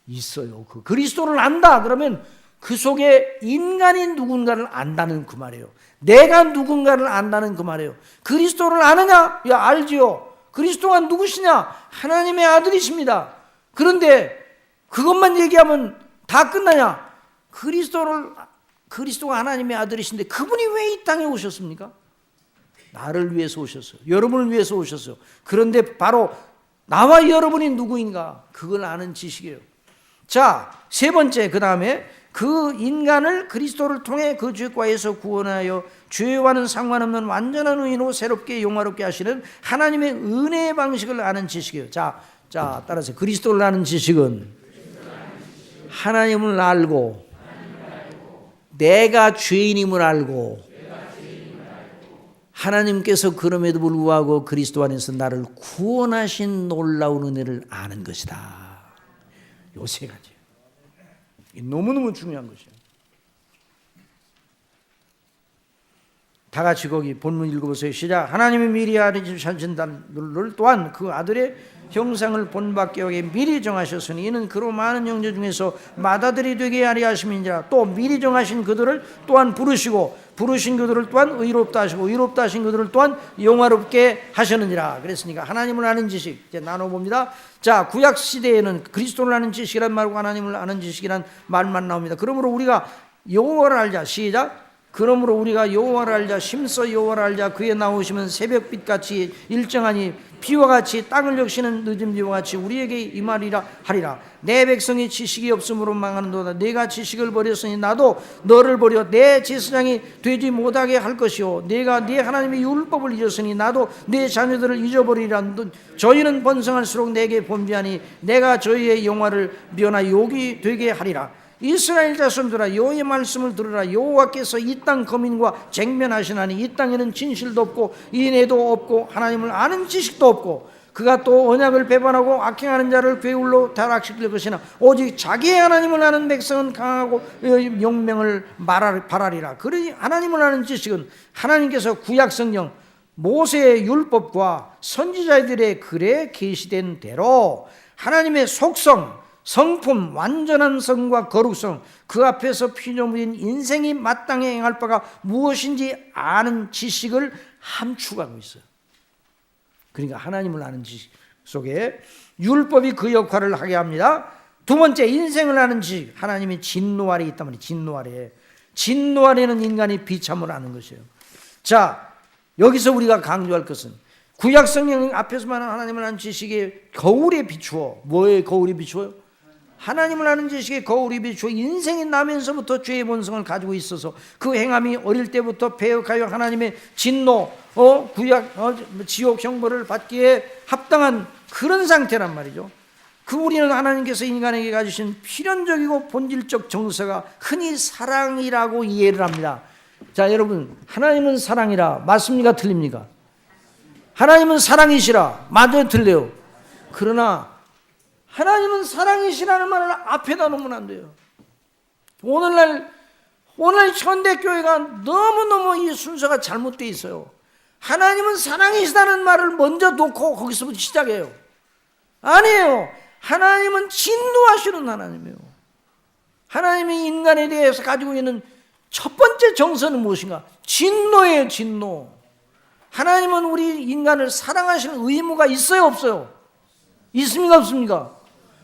있어요. 그 그리스도를 안다 그러면 그 속에 인간이 누군가를 안다는 그 말이에요. 내가 누군가를 안다는 그 말이에요. 그리스도를 아느냐? 야, 알지요. 그리스도가 누구시냐? 하나님의 아들이십니다. 그런데 그것만 얘기하면 다 끝나냐? 그리스도가 하나님의 아들이신데 그분이 왜 이 땅에 오셨습니까? 나를 위해서 오셨어요. 여러분을 위해서 오셨어요. 그런데 바로 나와 여러분이 누구인가? 그걸 아는 지식이에요. 자, 세 번째, 그 다음에 그 인간을 그리스도를 통해 그 죄과에서 구원하여 죄와는 상관없는 완전한 의인으로 새롭게 영화롭게 하시는 하나님의 은혜의 방식을 아는 지식이에요. 자, 따라서 그리스도를 아는 지식은 하나님을 알고 내가 죄인임을 알고 하나님께서 그럼에도 불구하고 그리스도 안에서 나를 구원하신 놀라운 은혜를 아는 것이다. 요 세 가지. 너무너무 중요한 것이에요. 다 같이 거기 본문 읽어보세요. 시작. 하나님이 미리 알으신 자를 또한 그 아들의 형상을 본받게 하게 미리 정하셨으니 이는 그로 많은 형제 중에서 맏아들이 되게 하려 하심이니라. 또 미리 정하신 그들을 또한 부르시고 부르신 그들을 또한 의롭다 하시고 의롭다 하신 그들을 또한 영화롭게 하셨느니라. 그랬으니까 하나님을 아는 지식 이제 나눠봅니다. 자, 구약 시대에는 그리스도를 아는 지식이란 말과 하나님을 아는 지식이란 말만 나옵니다. 그러므로 우리가 여호와를 알자. 시작. 그러므로 우리가 여호와를 알자. 심서 여호와를 알자. 그의 나오시면 새벽빛같이 일정하니 비와 같이 땅을 적시는 늦은 비와 같이 우리에게 임하리라 하리라. 내 백성이 지식이 없으므로 망하는도다. 내가 지식을 버렸으니 나도 너를 버려 내 제사장이 되지 못하게 할 것이요 내가 네 하나님의 율법을 잊었으니 나도 내 자녀들을 잊어버리리라. 저희는 번성할수록 내게 범죄하니 내가 저희의 영화를 면하 욕이 되게 하리라. 이스라엘 자손들아 여호와의 말씀을 들으라. 여호와께서 이 땅 거민과 쟁면하시나니 이 땅에는 진실도 없고 인애도 없고 하나님을 아는 지식도 없고 그가 또 언약을 배반하고 악행하는 자를 괴울로 타락시킬 것이나 오직 자기의 하나님을 아는 백성은 강하고 용명을 바라리라. 그러니 하나님을 아는 지식은 하나님께서 구약 성경 모세의 율법과 선지자들의 글에 계시된 대로 하나님의 속성 성품, 완전한 성과 거룩성, 그 앞에서 피조물인 인생이 마땅히 행할 바가 무엇인지 아는 지식을 함축하고 있어요. 그러니까 하나님을 아는 지식 속에 율법이 그 역할을 하게 합니다. 두 번째, 인생을 아는 지식. 하나님의 진노 아래 있단 말이에요. 진노 아래. 진노 아래는 인간이 비참을 아는 것이에요. 자, 여기서 우리가 강조할 것은 구약 성경 앞에서만 하나님을 아는 지식의 거울에 비추어. 뭐에 거울에 비추어요? 하나님을 아는 지식의 거울이 비추어 인생이 나면서부터 죄의 본성을 가지고 있어서 그 행함이 어릴 때부터 배역하여 하나님의 진노, 지옥 형벌을 받기에 합당한 그런 상태란 말이죠. 그 우리는 하나님께서 인간에게 가지신 필연적이고 본질적 정서가 흔히 사랑이라고 이해를 합니다. 자, 여러분, 하나님은 사랑이라 맞습니까? 틀립니까? 하나님은 사랑이시라 맞아요? 틀려요? 그러나 하나님은 사랑이시라는 말을 앞에다 놓으면 안 돼요. 오늘 현대교회가 너무너무 이 순서가 잘못되어 있어요. 하나님은 사랑이시다는 말을 먼저 놓고 거기서부터 시작해요. 아니에요. 하나님은 진노하시는 하나님이에요. 하나님이 인간에 대해서 가지고 있는 첫 번째 정서는 무엇인가? 진노예요, 진노. 하나님은 우리 인간을 사랑하시는 의무가 있어요, 없어요? 있습니까, 없습니까?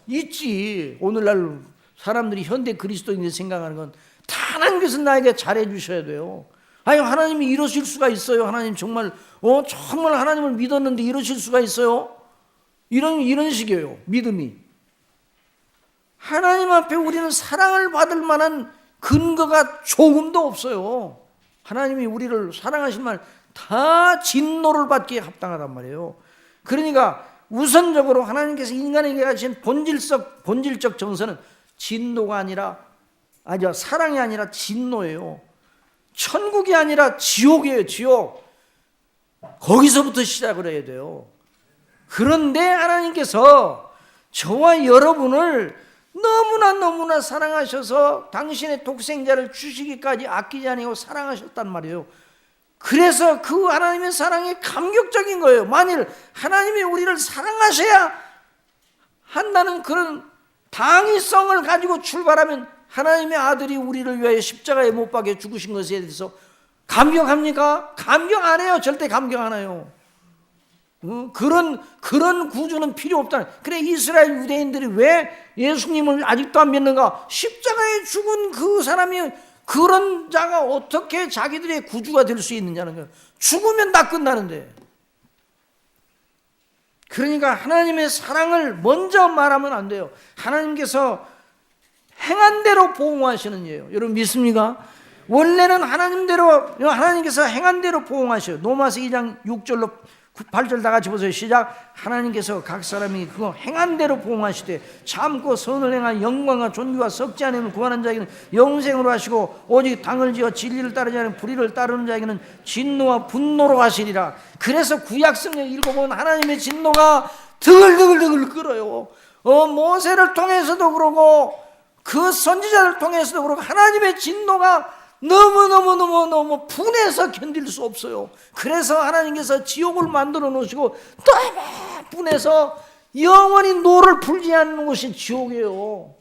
있지. 오늘날 사람들이 현대 그리스도인들 생각하는 건 다 하나님께서 나에게 잘해 주셔야 돼요. 아니, 하나님이 이러실 수가 있어요? 하나님 정말 하나님을 믿었는데 이러실 수가 있어요? 이런 식이에요, 믿음이. 하나님 앞에 우리는 사랑을 받을 만한 근거가 조금도 없어요. 하나님이 우리를 사랑하신 말 다 진노를 받기에 합당하단 말이에요. 그러니까 우선적으로 하나님께서 인간에게 가진 본질적 정서는 진노가 아니라, 사랑이 아니라 진노예요. 천국이 아니라 지옥이에요, 지옥. 거기서부터 시작을 해야 돼요. 그런데 하나님께서 저와 여러분을 너무나 사랑하셔서 당신의 독생자를 주시기까지 아끼지 아니하고 사랑하셨단 말이에요. 그래서 그 하나님의 사랑이 감격적인 거예요. 만일 하나님이 우리를 사랑하셔야 한다는 그런 당위성을 가지고 출발하면 하나님의 아들이 우리를 위하여 십자가에 못 박혀 죽으신 것에 대해서 감격합니까? 감격 안 해요. 절대 감격 안 해요. 그런 구주는 필요 없다. 그래, 이스라엘 유대인들이 왜 예수님을 아직도 안 믿는가? 십자가에 죽은 그 사람이, 그런 자가 어떻게 자기들의 구주가 될 수 있느냐는 거예요. 죽으면 다 끝나는데. 그러니까 하나님의 사랑을 먼저 말하면 안 돼요. 하나님께서 행한 대로 보응하시는 예요. 여러분 믿습니까? 원래는 하나님께서 행한 대로 보응하셔요. 로마서 2장 6절로 8절 다 같이 보세요. 시작. 하나님께서 각 사람이 그거 행한 대로 보응하시되 참고 선을 행한 영광과 존귀와 썩지 않음을 구하는 자에게는 영생으로 하시고 오직 당을 지어 진리를 따르지 않은 불의를 따르는 자에게는 진노와 분노로 하시리라. 그래서 구약성경 읽어보면 하나님의 진노가 드글드글 끓어요. 모세를 통해서도 그러고 그 선지자를 통해서도 그러고 하나님의 진노가 너무 분해서 견딜 수 없어요. 그래서 하나님께서 지옥을 만들어 놓으시고 너무 분해서 영원히 노를 풀지 않는 곳이 지옥이에요.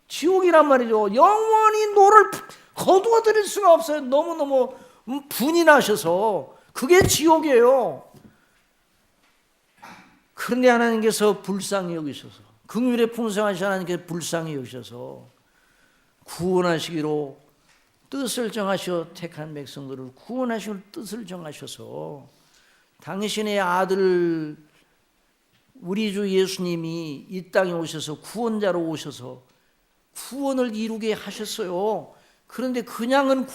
지옥이란 말이죠. 영원히 노를 거두어 드릴 수가 없어요. 너무너무 분이 나셔서. 그게 지옥이에요. 그런데 하나님께서 불쌍히 여기셔서, 긍휼에 풍성하신 하나님께서 불쌍히 여기셔서 구원하시기로 뜻을 정하셔 택한 백성들을 구원하실 뜻을 정하셔서 당신의 아들 우리 주 예수님이 이 땅에 오셔서 구원자로 오셔서 구원을 이루게 하셨어요. 그런데 그냥은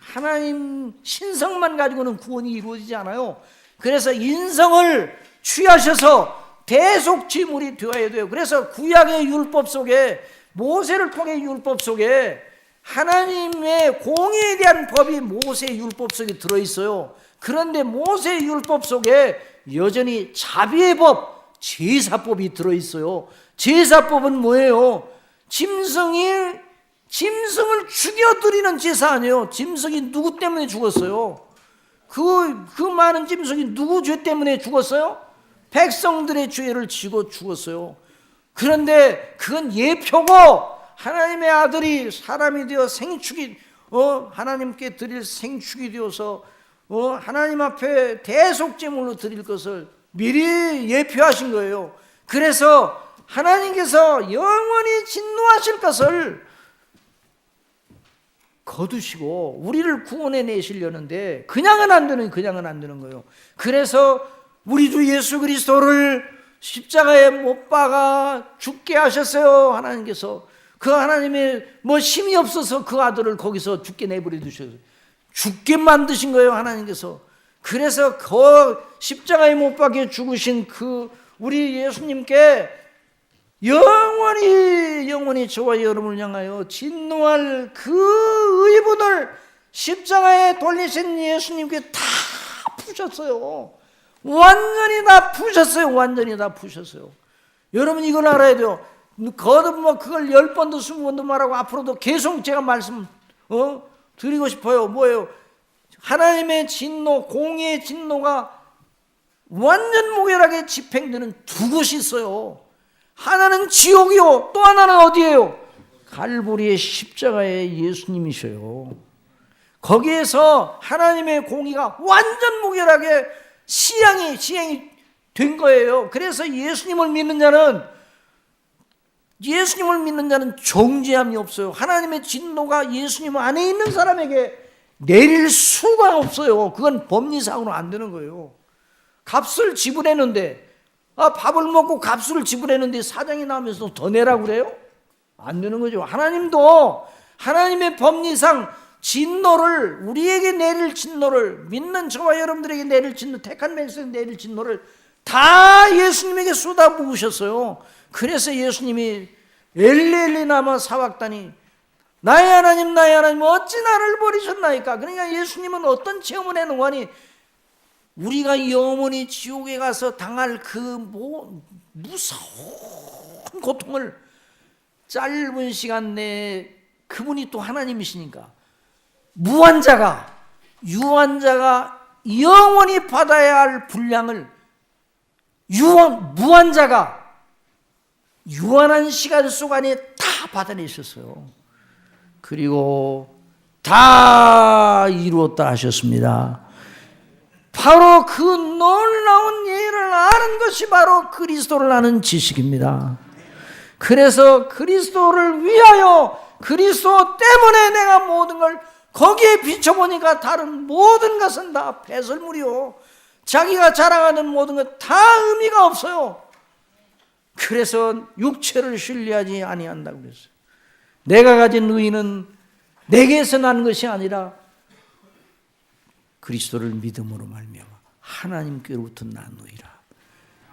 하나님 신성만 가지고는 구원이 이루어지지 않아요. 그래서 인성을 취하셔서 대속지물이 되어야 돼요. 그래서 구약의 율법 속에, 모세를 통해 율법 속에 하나님의 공의에 대한 법이 모세의 율법 속에 들어있어요. 그런데 모세의 율법 속에 여전히 자비의 법, 제사법이 들어있어요. 제사법은 뭐예요? 짐승을 죽여드리는 제사 아니에요. 짐승이 누구 때문에 죽었어요? 그 많은 짐승이 누구 죄 때문에 죽었어요? 백성들의 죄를 지고 죽었어요. 그런데 그건 예표고 하나님의 아들이 사람이 되어 하나님께 드릴 생축이 되어서 하나님 앞에 대속제물로 드릴 것을 미리 예표하신 거예요. 그래서 하나님께서 영원히 진노하실 것을 거두시고 우리를 구원해 내시려는데 그냥은 안 되는 거예요. 그래서 우리 주 예수 그리스도를 십자가에 못 박아 죽게 하셨어요. 하나님께서 그 하나님의 뭐 힘이 없어서 그 아들을 거기서 죽게 내버려 두셨어요. 죽게 만드신 거예요, 하나님께서. 그래서 그 십자가에 못 박혀 죽으신 그 우리 예수님께 영원히 저와 여러분을 향하여 진노할 그 의분을 십자가에 돌리신 예수님께 다 푸셨어요. 완전히 다 푸셨어요. 완전히 다 푸셨어요. 여러분 이걸 알아야 돼요. 거듭 뭐 그걸 10번도 20번도 말하고 앞으로도 계속 제가 말씀 드리고 싶어요. 뭐예요? 하나님의 진노, 공의의 진노가 완전 무결하게 집행되는 두 곳이 있어요. 하나는 지옥이요, 또 하나는 어디예요? 갈보리의 십자가의 예수님이셔요. 거기에서 하나님의 공의가 완전 무결하게 시행이 된 거예요. 그래서 예수님을 믿는 자는 정죄함이 없어요. 하나님의 진노가 예수님 안에 있는 사람에게 내릴 수가 없어요. 그건 법리상으로 안 되는 거예요. 값을 지불했는데 밥을 먹고 값을 지불했는데 사장이 나오면서 더 내라고 그래요? 안 되는 거죠. 하나님도 하나님의 법리상 진노를, 우리에게 내릴 진노를, 믿는 저와 여러분들에게 내릴 진노, 택한 백성에게 내릴 진노를 다 예수님에게 쏟아부으셨어요. 그래서 예수님이 엘리 나마 사박다니, 나의 하나님 어찌 나를 버리셨나이까. 그러니까 예수님은 어떤 체험을 해놓으니 우리가 영원히 지옥에 가서 당할 그 무서운 고통을 짧은 시간 내에, 그분이 또 하나님이시니까 유한자가 영원히 받아야 할 분량을 무한자가 유한한 시간 속 안에 다 받아내셨어요. 그리고 다 이루었다 하셨습니다. 바로 그 놀라운 예를 아는 것이 바로 그리스도를 아는 지식입니다. 그래서 그리스도를 위하여, 그리스도 때문에 내가 모든 걸 거기에 비춰보니까 다른 모든 것은 다 배설물이요, 자기가 자랑하는 모든 것 다 의미가 없어요. 그래서 육체를 신뢰하지 아니한다고 그랬어요. 내가 가진 의는 내게서 난 것이 아니라 그리스도를 믿음으로 말미암아 하나님께로부터 난 의라.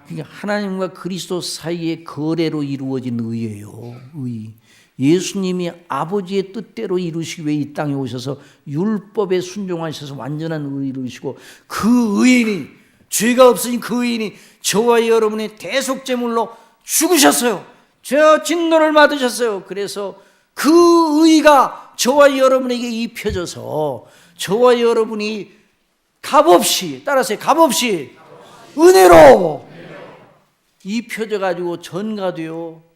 그러니까 하나님과 그리스도 사이의 거래로 이루어진 의예요. 의. 예수님이 아버지의 뜻대로 이루시기 위해 이 땅에 오셔서 율법에 순종하셔서 완전한 의를 이루시고, 그 의인이, 죄가 없으신 그 의인이 저와 여러분의 대속제물로 죽으셨어요. 저 진노를 받으셨어요. 그래서 그 의가 저와 여러분에게 입혀져서 저와 여러분이 값없이, 따라서 값없이 은혜로 입혀져 가지고 전가되어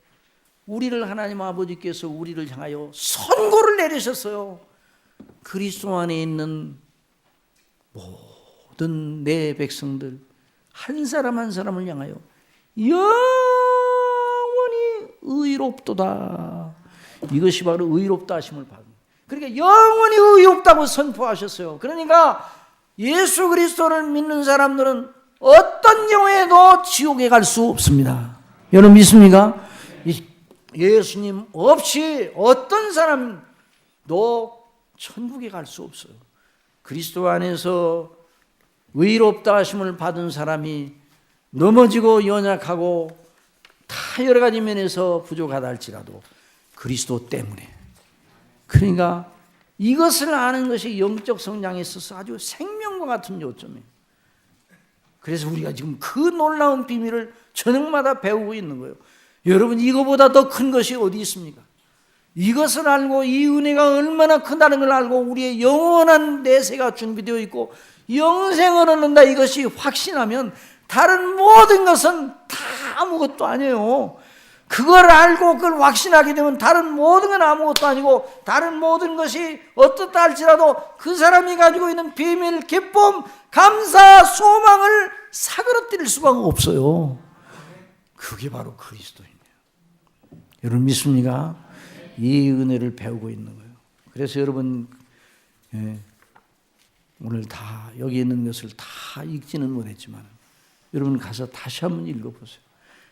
우리를, 하나님 아버지께서 우리를 향하여 선고를 내리셨어요. 그리스도 안에 있는 모든 내 백성들 한 사람 한 사람을 향하여 영원히 의롭도다. 이것이 바로 의롭다 하심을 받는, 그러니까 영원히 의롭다고 선포하셨어요. 그러니까 예수 그리스도를 믿는 사람들은 어떤 경우에도 지옥에 갈 수 없습니다. 여러분 믿습니까? 예수님 없이 어떤 사람도 천국에 갈 수 없어요. 그리스도 안에서 의롭다 하심을 받은 사람이 넘어지고 연약하고 다 여러 가지 면에서 부족하다 할지라도 그리스도 때문에, 그러니까 이것을 아는 것이 영적 성장에 있어서 아주 생명과 같은 요점이에요. 그래서 우리가 지금 그 놀라운 비밀을 저녁마다 배우고 있는 거예요. 여러분, 이거보다 더 큰 것이 어디 있습니까? 이것을 알고 이 은혜가 얼마나 크다는 걸 알고 우리의 영원한 내세가 준비되어 있고 영생을 얻는다, 이것이 확신하면 다른 모든 것은 다 아무것도 아니에요. 그걸 알고 그걸 확신하게 되면 다른 모든 건 아무것도 아니고, 다른 모든 것이 어떻다 할지라도 그 사람이 가지고 있는 비밀, 기쁨, 감사, 소망을 사그러뜨릴 수가 없어요. 그게 바로 그리스도입니다. 여러분 믿습니까? 이 은혜를 배우고 있는 거예요. 그래서 여러분, 오늘 다 여기 있는 것을 다 읽지는 못했지만 여러분 가서 다시 한번 읽어보세요.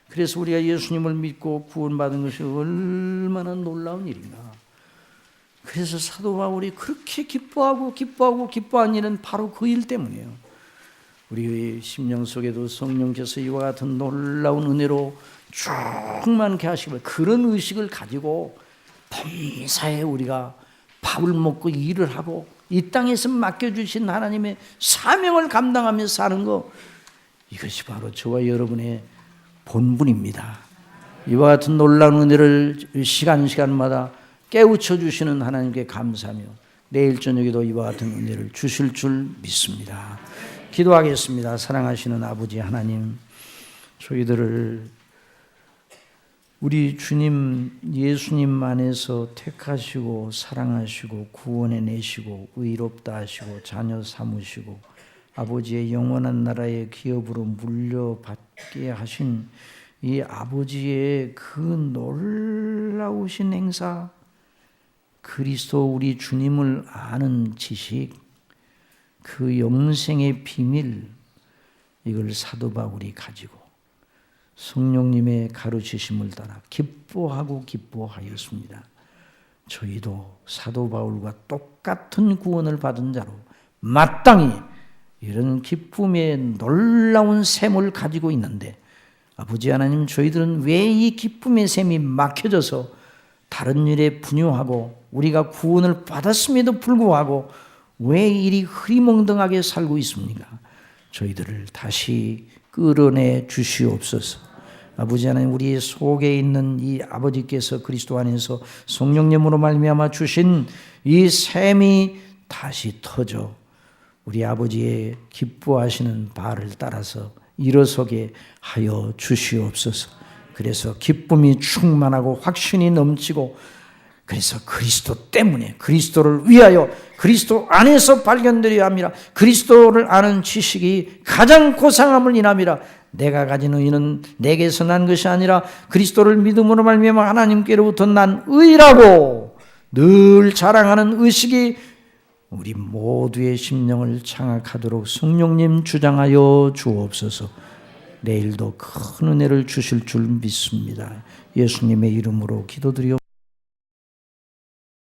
그래서 우리가 예수님을 믿고 구원받은 것이 얼마나 놀라운 일인가. 그래서 사도 바울이 그렇게 기뻐한 일은 바로 그 일 때문이에요. 우리 심령 속에도 성령께서 이와 같은 놀라운 은혜로 충만케 하시고 그런 의식을 가지고 범사에 우리가 밥을 먹고 일을 하고 이 땅에서 맡겨주신 하나님의 사명을 감당하며 사는 것, 이것이 바로 저와 여러분의 본분입니다. 이와 같은 놀라운 은혜를 시간마다 깨우쳐 주시는 하나님께 감사하며 내일 저녁에도 이와 같은 은혜를 주실 줄 믿습니다. 기도하겠습니다. 사랑하시는 아버지 하나님, 저희들을 우리 주님 예수님 안에서 택하시고 사랑하시고 구원해 내시고 의롭다 하시고 자녀 삼으시고 아버지의 영원한 나라의 기업으로 물려받게 하신 이 아버지의 그 놀라우신 행사, 그리스도 우리 주님을 아는 지식, 그 영생의 비밀, 이걸 사도 바울이 가지고 성령님의 가르치심을 따라 기뻐하였습니다. 저희도 사도 바울과 똑같은 구원을 받은 자로 마땅히 이런 기쁨의 놀라운 셈을 가지고 있는데, 아버지 하나님, 저희들은 왜 이 기쁨의 셈이 막혀져서 다른 일에 분유하고 우리가 구원을 받았음에도 불구하고 왜 이리 흐리멍덩하게 살고 있습니까? 저희들을 다시 끌어내 주시옵소서. 아버지 하나님, 우리 속에 있는 이 아버지께서 그리스도 안에서 성령님으로 말미암아 주신 이 샘이 다시 터져 우리 아버지의 기뻐하시는 바를 따라서 일어서게 하여 주시옵소서. 그래서 기쁨이 충만하고 확신이 넘치고, 그래서 그리스도 때문에, 그리스도를 위하여 그리스도 안에서 발견되려 함이라. 그리스도를 아는 지식이 가장 고상함을 인함이라. 내가 가진 의는 내게서 난 것이 아니라 그리스도를 믿음으로 말미암아 하나님께로부터 난 의라고 늘 자랑하는 의식이 우리 모두의 심령을 장악하도록 성령님 주장하여 주옵소서. 내일도 큰 은혜를 주실 줄 믿습니다. 예수님의 이름으로 기도드리옵소서.